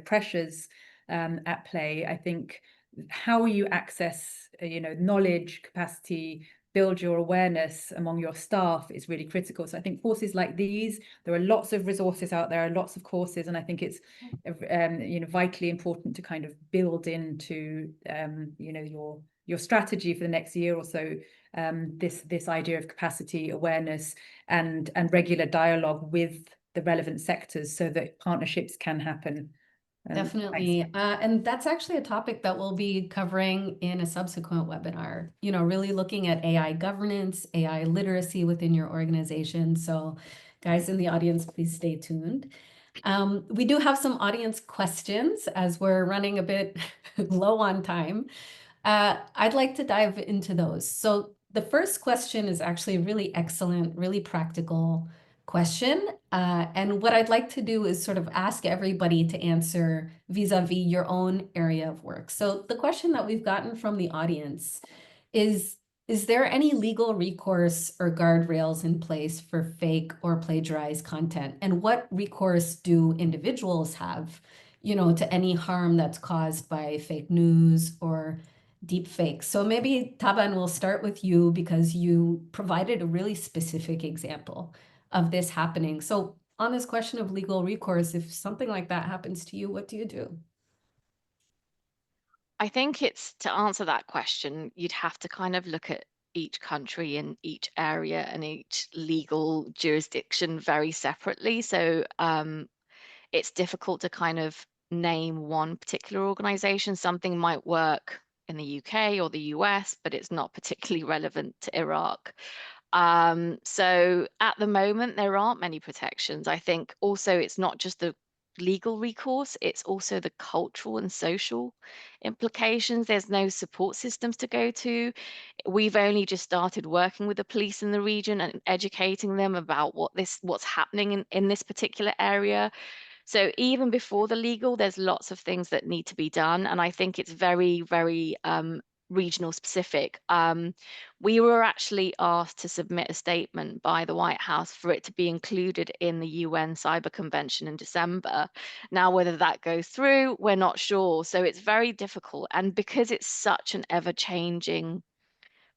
pressures at play, I think how you access, knowledge, capacity, build your awareness among your staff is really critical. So I think courses like these, there are lots of resources out there, lots of courses, and I think it's vitally important to kind of build into your strategy for the next year or so, this idea of capacity, awareness, and regular dialogue with the relevant sectors so that partnerships can happen. Definitely. And that's actually a topic that we'll be covering in a subsequent webinar, really looking at AI governance, AI literacy within your organization. So guys in the audience, please stay tuned. We do have some audience questions as we're running a bit low on time. I'd like to dive into those. So the first question is actually a really excellent, really practical question. And what I'd like to do is sort of ask everybody to answer vis-a-vis your own area of work. So the question that we've gotten from the audience is there any legal recourse or guardrails in place for fake or plagiarized content? And what recourse do individuals have, to any harm that's caused by fake news or deep fakes? So maybe Taban, we'll start with you because you provided a really specific example of this happening. So on this question of legal recourse, if something like that happens to you, what do you do? I think it's, to answer that question, you'd have to kind of look at each country and each area and each legal jurisdiction very separately. So it's difficult to kind of name one particular organization. Something might work in the UK or the US, but it's not particularly relevant to Iraq. So at the moment, there aren't many protections. I think also it's not just the legal recourse, it's also the cultural and social implications. There's no support systems to go to. We've only just started working with the police in the region and educating them about what's happening in this particular area. So even before the legal, there's lots of things that need to be done. And I think it's very, very regional specific. We were actually asked to submit a statement by the White House for it to be included in the UN Cyber Convention in December. Now, whether that goes through, we're not sure. So it's very difficult. And because it's such an ever-changing,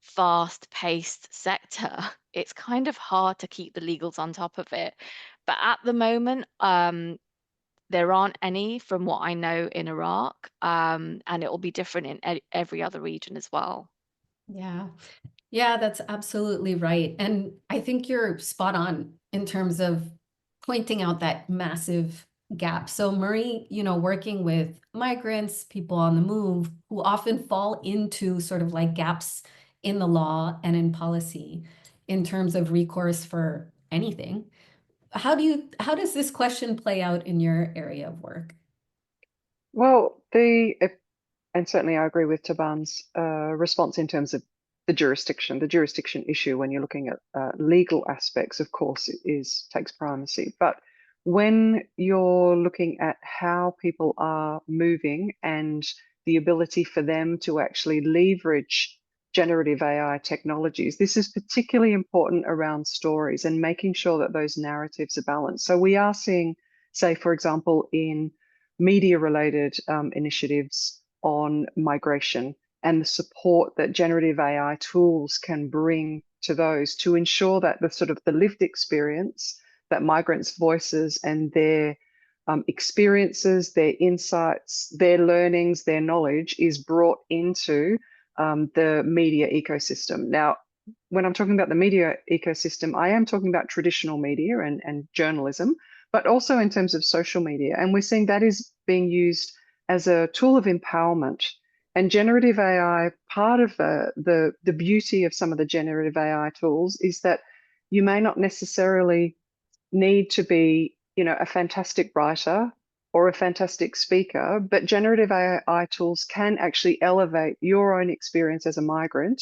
fast-paced sector, it's kind of hard to keep the legals on top of it. But at the moment, there aren't any from what I know in Iraq, and it will be different in every other region as well. Yeah. Yeah, that's absolutely right. And I think you're spot on in terms of pointing out that massive gap. So Marie, working with migrants, people on the move, who often fall into sort of like gaps in the law and in policy in terms of recourse for anything. How does this question play out in your area of work? Well, and certainly I agree with Taban's response in terms of the jurisdiction. The jurisdiction issue, when you're looking at legal aspects, of course, takes primacy. But when you're looking at how people are moving and the ability for them to actually leverage generative AI technologies, this is particularly important around stories and making sure that those narratives are balanced. So we are seeing, say, for example, in media-related initiatives on migration and the support that generative AI tools can bring to those to ensure that the sort of the lived experience that migrants' voices and their experiences, their insights, their learnings, their knowledge is brought into the media ecosystem. Now, when I'm talking about the media ecosystem, I am talking about traditional media and journalism, but also in terms of social media. And we're seeing that is being used as a tool of empowerment. And generative AI, part of the beauty of some of the generative AI tools is that you may not necessarily need to be, a fantastic writer or a fantastic speaker, but generative AI tools can actually elevate your own experience as a migrant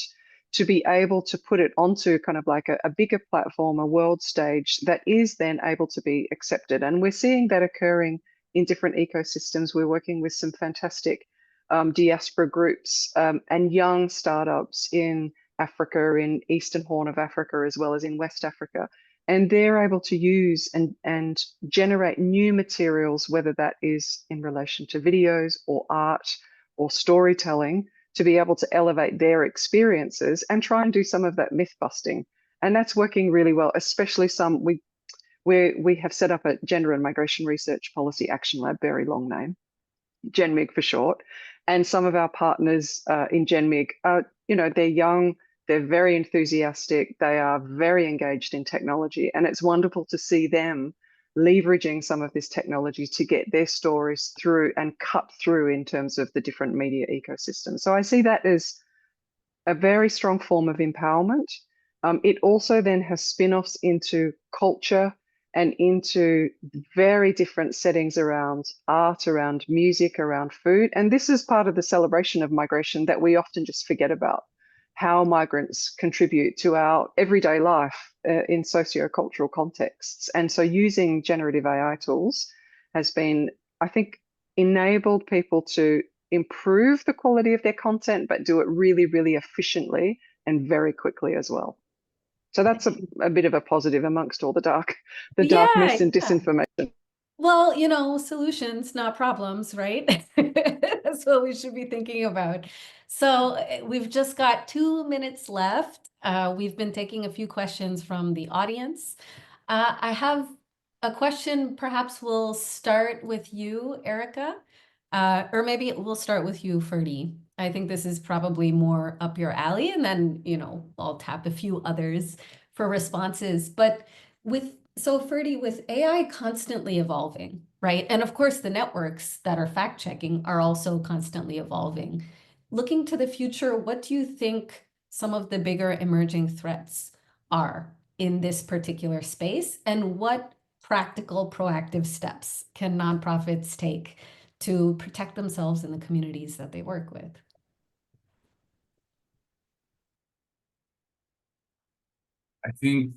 to be able to put it onto kind of like a bigger platform, a world stage that is then able to be accepted. And we're seeing that occurring in different ecosystems. We're working with some fantastic diaspora groups and young startups in Africa, in Eastern Horn of Africa, as well as in West Africa. And they're able to use and generate new materials, whether that is in relation to videos or art or storytelling, to be able to elevate their experiences and try and do some of that myth busting. And that's working really well, especially we have set up a Gender and Migration Research Policy Action Lab, very long name, GenMig for short. And some of our partners in GenMig are, they're young, they're very enthusiastic, they are very engaged in technology. And it's wonderful to see them leveraging some of this technology to get their stories through and cut through in terms of the different media ecosystems. So I see that as a very strong form of empowerment. It also then has spin-offs into culture and into very different settings around art, around music, around food. And this is part of the celebration of migration that we often just forget about, how migrants contribute to our everyday life in socio-cultural contexts. And so using generative AI tools has been, I think, enabled people to improve the quality of their content, but do it really, really efficiently and very quickly as well. So that's a bit of a positive amongst all the darkness and disinformation. Well, solutions, not problems, right? That's what we should be thinking about. So we've just got 2 minutes left. We've been taking a few questions from the audience. I have a question, perhaps we'll start with you, Erica, or maybe we'll start with you, Ferdy. I think this is probably more up your alley, and then, I'll tap a few others for responses. But Ferdy, with AI constantly evolving, right? And of course, the networks that are fact checking are also constantly evolving. Looking to the future, what do you think some of the bigger emerging threats are in this particular space? And what practical, proactive steps can nonprofits take to protect themselves and the communities that they work with? I think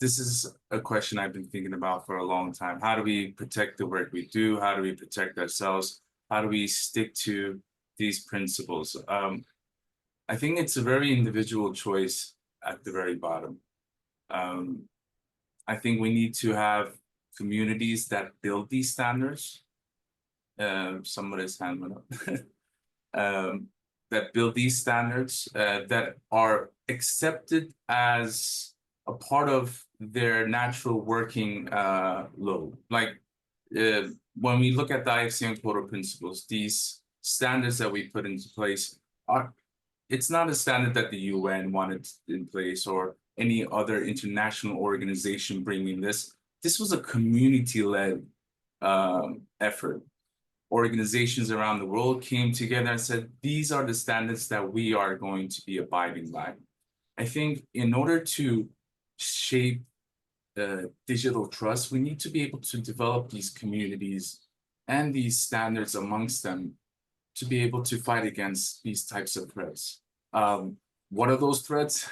this is a question I've been thinking about for a long time. How do we protect the work we do? How do we protect ourselves? How do we stick to these principles? I think it's a very individual choice at the very bottom. I think we need to have communities that build these standards. Somebody's hand went up. That build these standards that are accepted as a part of their natural working load. Like when we look at the IFCN Code of Principles, these standards that we put into place it's not a standard that the UN wanted in place or any other international organization bringing this. this was a community-led effort. Organizations around the world came together and said, these are the standards that we are going to be abiding by. I think in order to shape digital trust, we need to be able to develop these communities and these standards amongst them to be able to fight against these types of threats. What are those threats?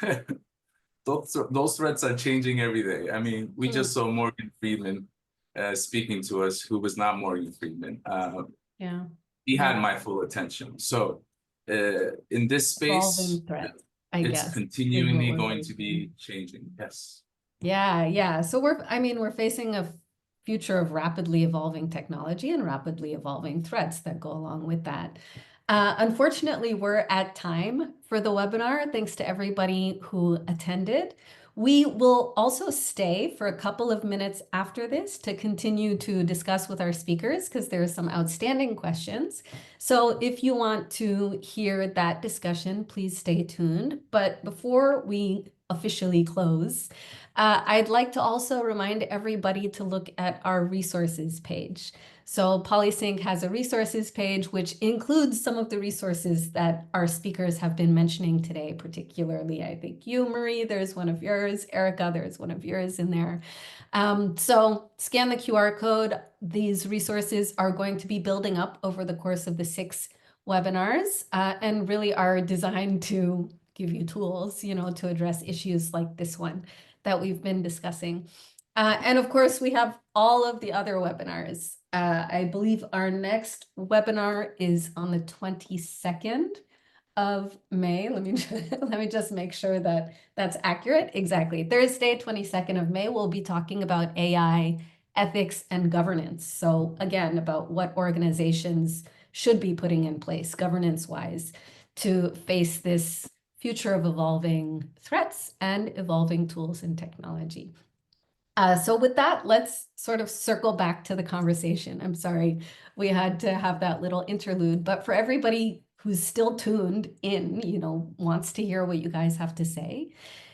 Those threats are changing every day. I mean, we just saw Morgan Freeman speaking to us, who was not Morgan Freeman. Yeah. He had my full attention. So in this space, Evolving threat, I it's guess, continually is what we're going to be facing. changing. Yes. Yeah, yeah. So we're facing a future of rapidly evolving technology and rapidly evolving threats that go along with that. Unfortunately, we're at time for the webinar. Thanks to everybody who attended. We will also stay for a couple of minutes after this to continue to discuss with our speakers because there are some outstanding questions. So if you want to hear that discussion, please stay tuned. But before we officially close, I'd like to also remind everybody to look at our resources page. So PolySync has a resources page, which includes some of the resources that our speakers have been mentioning today, particularly, I think you, Marie, there's one of yours, Erica, there's one of yours in there. So scan the QR code. These resources are going to be building up over the course of the 6 webinars and really are designed to give you tools, to address issues like this one that we've been discussing. And of course, we have all of the other webinars. I believe our next webinar is on the 22nd of May. Let me just make sure that that's accurate. Exactly. Thursday, 22nd of May, we'll be talking about AI ethics and governance. So again, about what organizations should be putting in place governance-wise to face this future of evolving threats and evolving tools and technology. So with that, let's sort of circle back to the conversation. I'm sorry we had to have that little interlude, but for everybody who's still tuned in, wants to hear what you guys have to say.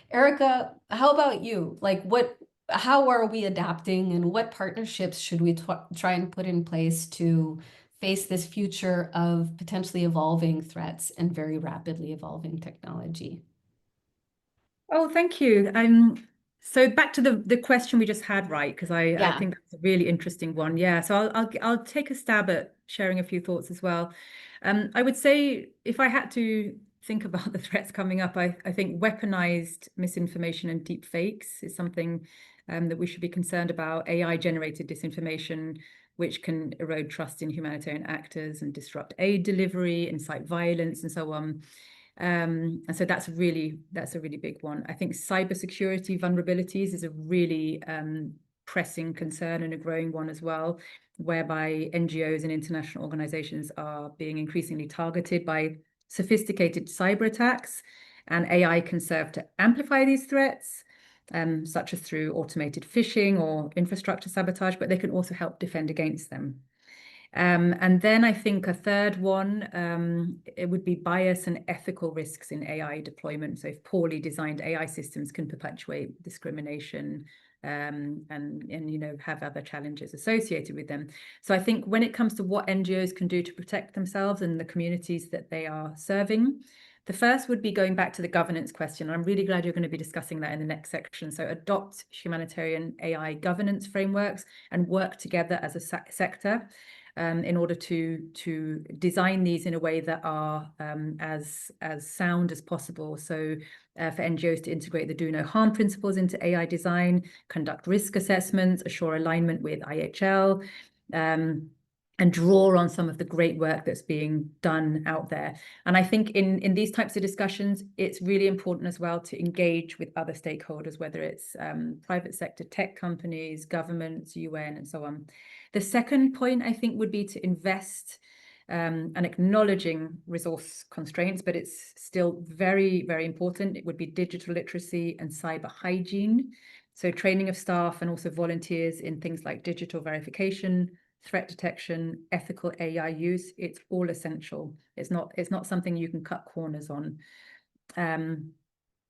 Erica, how about you? How are we adapting and what partnerships should we try and put in place to face this future of potentially evolving threats and very rapidly evolving technology? Oh, thank you. So back to the question we just had, right? Because I think that's a really interesting one. Yeah. So I'll take a stab at sharing a few thoughts as well. I would say if I had to think about the threats coming up, I think weaponized misinformation and deep fakes is something that we should be concerned about. AI generated disinformation, which can erode trust in humanitarian actors and disrupt aid delivery, incite violence, and so on. And so that's a really big one. I think cybersecurity vulnerabilities is a really pressing concern and a growing one as well, whereby NGOs and international organizations are being increasingly targeted by sophisticated cyber attacks, and AI can serve to amplify these threats, such as through automated phishing or infrastructure sabotage, but they can also help defend against them. And then I think a third one, it would be bias and ethical risks in AI deployment. So if poorly designed AI systems can perpetuate discrimination and have other challenges associated with them. So I think when it comes to what NGOs can do to protect themselves and the communities that they are serving, the first would be going back to the governance question. I'm really glad you're going to be discussing that in the next section. So adopt humanitarian AI governance frameworks and work together as a sector in order to design these in a way that are as sound as possible. So for NGOs to integrate the do no harm principles into AI design, conduct risk assessments, assure alignment with IHL, and draw on some of the great work that's being done out there. And I think in these types of discussions, it's really important as well to engage with other stakeholders, whether it's private sector tech companies, governments, UN, and so on. The second point, I think, would be to invest and acknowledging resource constraints, but it's still very, very important. It would be digital literacy and cyber hygiene. So training of staff and also volunteers in things like digital verification, threat detection, ethical AI use, it's all essential. It's not something you can cut corners on.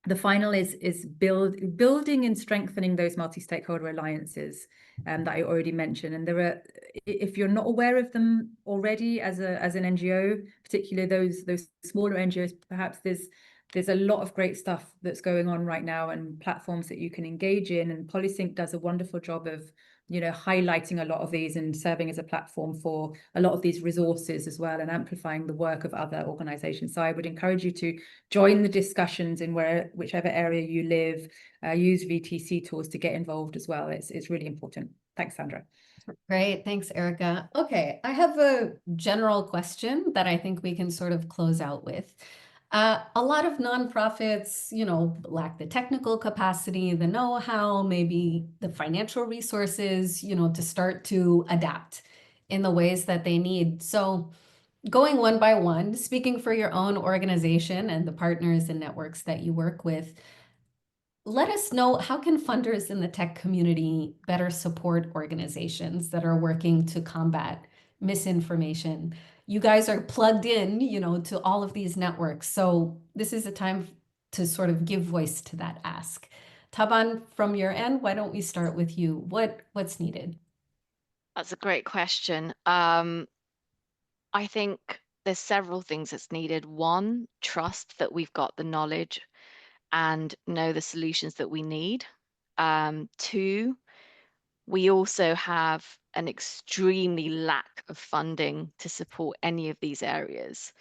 the final is building and strengthening those multi-stakeholder alliances that I already mentioned. And there are, if you're not aware of them already as an NGO, particularly those smaller NGOs, perhaps there's a lot of great stuff that's going on right now and platforms that you can engage in. And PoliSync does a wonderful job of, highlighting a lot of these and serving as a platform for a lot of these resources as well, and amplifying the work of other organizations. So I would encourage you to join the discussions in whichever area you live, use VTC tools to get involved as well. It's really important. Thanks, Sandra. Great, thanks, Erica. Okay, I have a general question that I think we can sort of close out with. A lot of nonprofits, lack the technical capacity, the know-how, maybe the financial resources, to start to adapt in the ways that they need. So going one by one, speaking for your own organization and the partners and networks that you work with, let us know, how can funders in the tech community better support organizations that are working to combat misinformation? You guys are plugged in, to all of these networks. So this is a time to sort of give voice to that ask. Taban, from your end, why don't we start with you? What's needed? That's a great question. I think there's several things that's needed. One, trust that we've got the knowledge and know the solutions that we need. Two, we also have an extremely lack of funding to support any of these areas.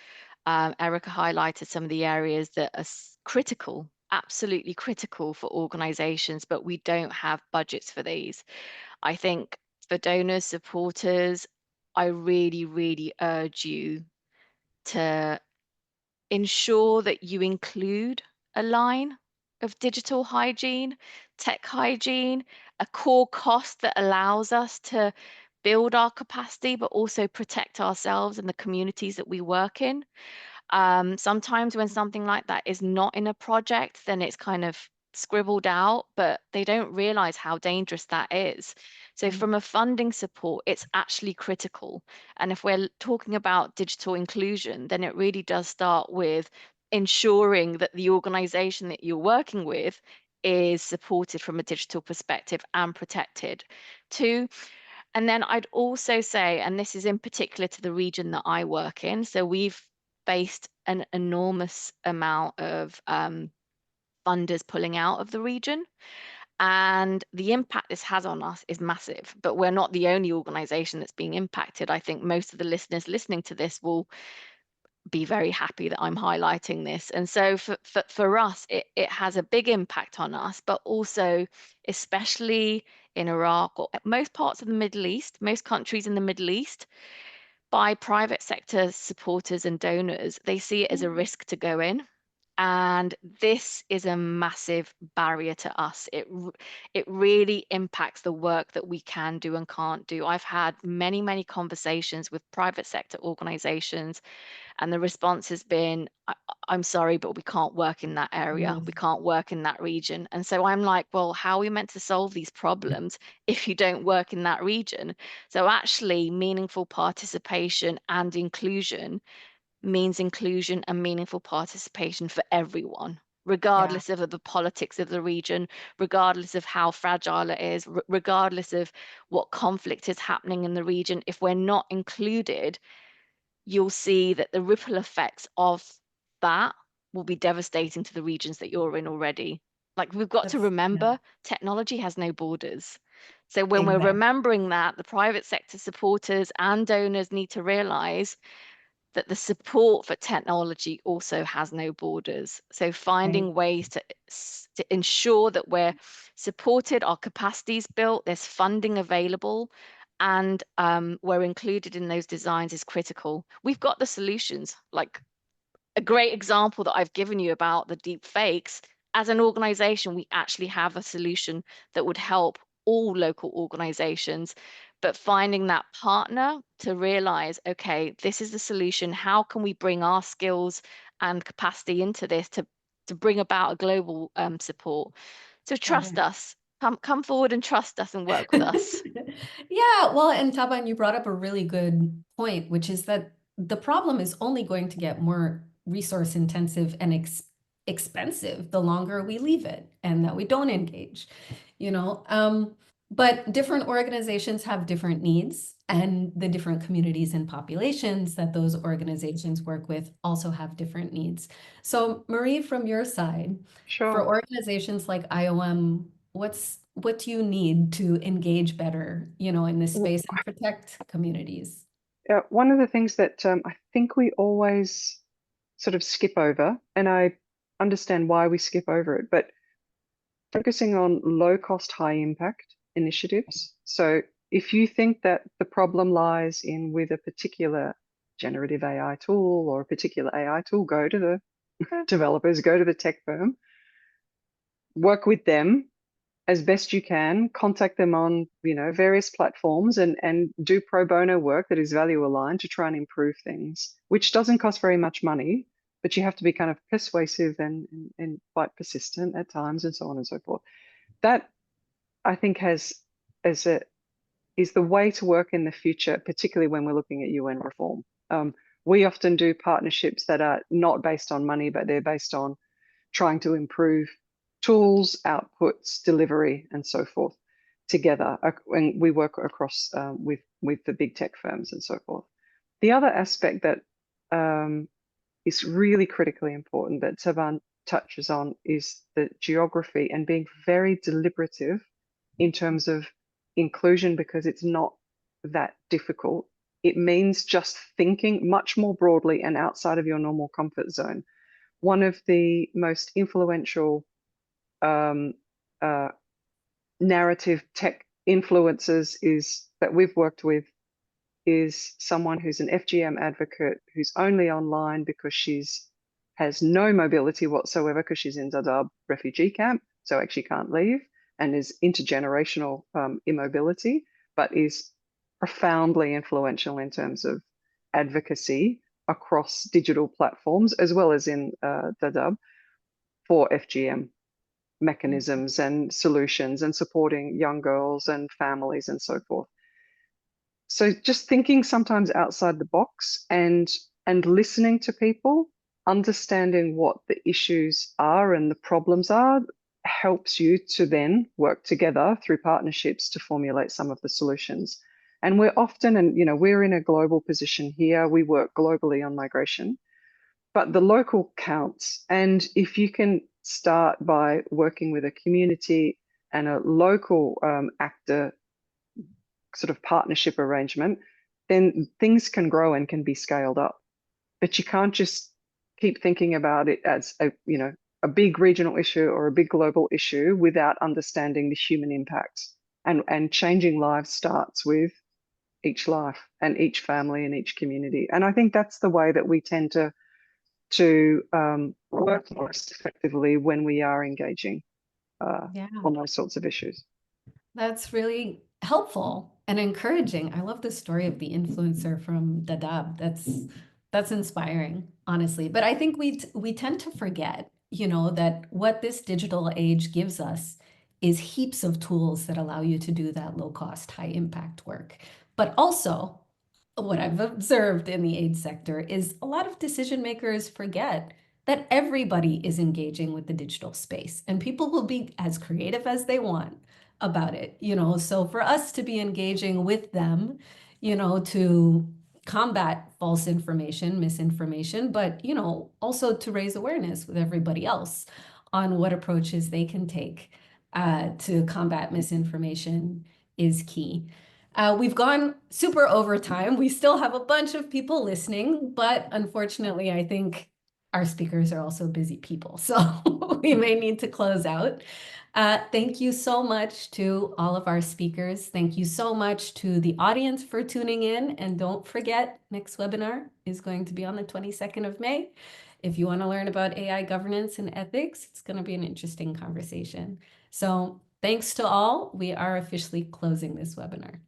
Erica highlighted some of the areas that are critical, absolutely critical for organizations, but we don't have budgets for these. I think for donors, supporters, I really, really urge you to ensure that you include a line of digital hygiene, tech hygiene, a core cost that allows us to build our capacity, but also protect ourselves and the communities that we work in. Sometimes when something like that is not in a project, then it's kind of scribbled out, but they don't realize how dangerous that is. So from a funding support, it's actually critical. And if we're talking about digital inclusion, then it really does start with ensuring that the organization that you're working with is supported from a digital perspective and protected. Two, and then I'd also say, and this is in particular to the region that I work in, so we've faced an enormous amount of funders pulling out of the region. And the impact this has on us is massive, but we're not the only organization that's being impacted. I think most of the listeners listening to this will be very happy that I'm highlighting this. And so for us, it has a big impact on us, but also especially in Iraq or most parts of the Middle East, most countries in the Middle East, by private sector supporters and donors, they see it as a risk to go in. And this is a massive barrier to us. It really impacts the work that we can do and can't do. I've had many, many conversations with private sector organizations, and the response has been, I'm sorry, but we can't work in that area. We can't work in that region. And so I'm like, well, how are we meant to solve these problems if you don't work in that region? So actually, meaningful participation and inclusion means inclusion and meaningful participation for everyone, regardless of the politics of the region, regardless of how fragile it is, regardless of what conflict is happening in the region. If we're not included, you'll see that the ripple effects of that will be devastating to the regions that you're in already. Like, we've got to remember, technology has no borders. So when we're remembering that, the private sector supporters and donors need to realize that the support for technology also has no borders. So finding ways to ensure that we're supported, our capacities built, there's funding available, and we're included in those designs is critical. We've got the solutions. Like a great example that I've given you about the deep fakes, as an organization, we actually have a solution that would help all local organizations, but finding that partner to realize, okay, this is the solution. How can we bring our skills and capacity into this to bring about a global support? So trust us. Come forward and trust us and work with us. Yeah, well, and Taban, you brought up a really good point, which is that the problem is only going to get more resource intensive and expensive the longer we leave it and that we don't engage, you know. But different organizations have different needs, and the different communities and populations that those organizations work with also have different needs. So Marie, from your side, for Sure. organizations like IOM, what do you need to engage better, you know, in this space and protect communities? One of the things that I think we always sort of skip over, and I understand why we skip over it, but focusing on low cost, high impact initiatives. So if you think that the problem lies in with a particular generative AI tool or a particular AI tool, go to the developers, go to the tech firm, work with them as best you can, contact them on, you know, various platforms, and do pro bono work that is value aligned to try and improve things, which doesn't cost very much money, but you have to be kind of persuasive and quite persistent at times, and so on and so forth. That, I think, has as a is the way to work in the future, particularly when we're looking at UN reform. We often do partnerships that are not based on money, but they're based on trying to improve tools, outputs, delivery, and so forth together. And we work across with the big tech firms and so forth. The other aspect that is really critically important that Taban touches on is the geography and being very deliberative in terms of inclusion, because it's not that difficult. It means just thinking much more broadly and outside of your normal comfort zone. One of the most influential narrative tech influencers that we've worked with is someone who's an FGM advocate who's only online because has no mobility whatsoever because she's in Dadaab refugee camp, so actually can't leave, and is intergenerational immobility, but is profoundly influential in terms of advocacy across digital platforms as well as in Dadaab for FGM mechanisms and solutions and supporting young girls and families and so forth. So just thinking sometimes outside the box and listening to people, understanding what the issues are and the problems are, helps you to then work together through partnerships to formulate some of the solutions. And we're often, and you know, we're in a global position here. We work globally on migration, but the local counts. And if you can start by working with a community and a local actor sort of partnership arrangement, then things can grow and can be scaled up. But you can't just keep thinking about it as a big regional issue or a big global issue without understanding the human impact. And changing lives starts with each life and each family and each community. And I think that's the way that we tend to work most effectively when we are engaging on those sorts of issues. That's really helpful and encouraging. I love the story of the influencer from Dadaab. That's inspiring, honestly. But I think we tend to forget, you know, that what this digital age gives us is heaps of tools that allow you to do that low cost, high impact work. But also, what I've observed in the aid sector is a lot of decision makers forget that everybody is engaging with the digital space, and people will be as creative as they want about it, you know. So for us to be engaging with them, you know, to combat false information, misinformation, but, you know, also to raise awareness with everybody else on what approaches they can take to combat misinformation is key. We've gone super over time. We still have a bunch of people listening, but unfortunately, I think our speakers are also busy people, so we may need to close out. Thank you so much to all of our speakers. Thank you so much to the audience for tuning in. And don't forget, next webinar is going to be on the 22nd of May. If you want to learn about AI governance and ethics, it's going to be an interesting conversation. So thanks to all. We are officially closing this webinar.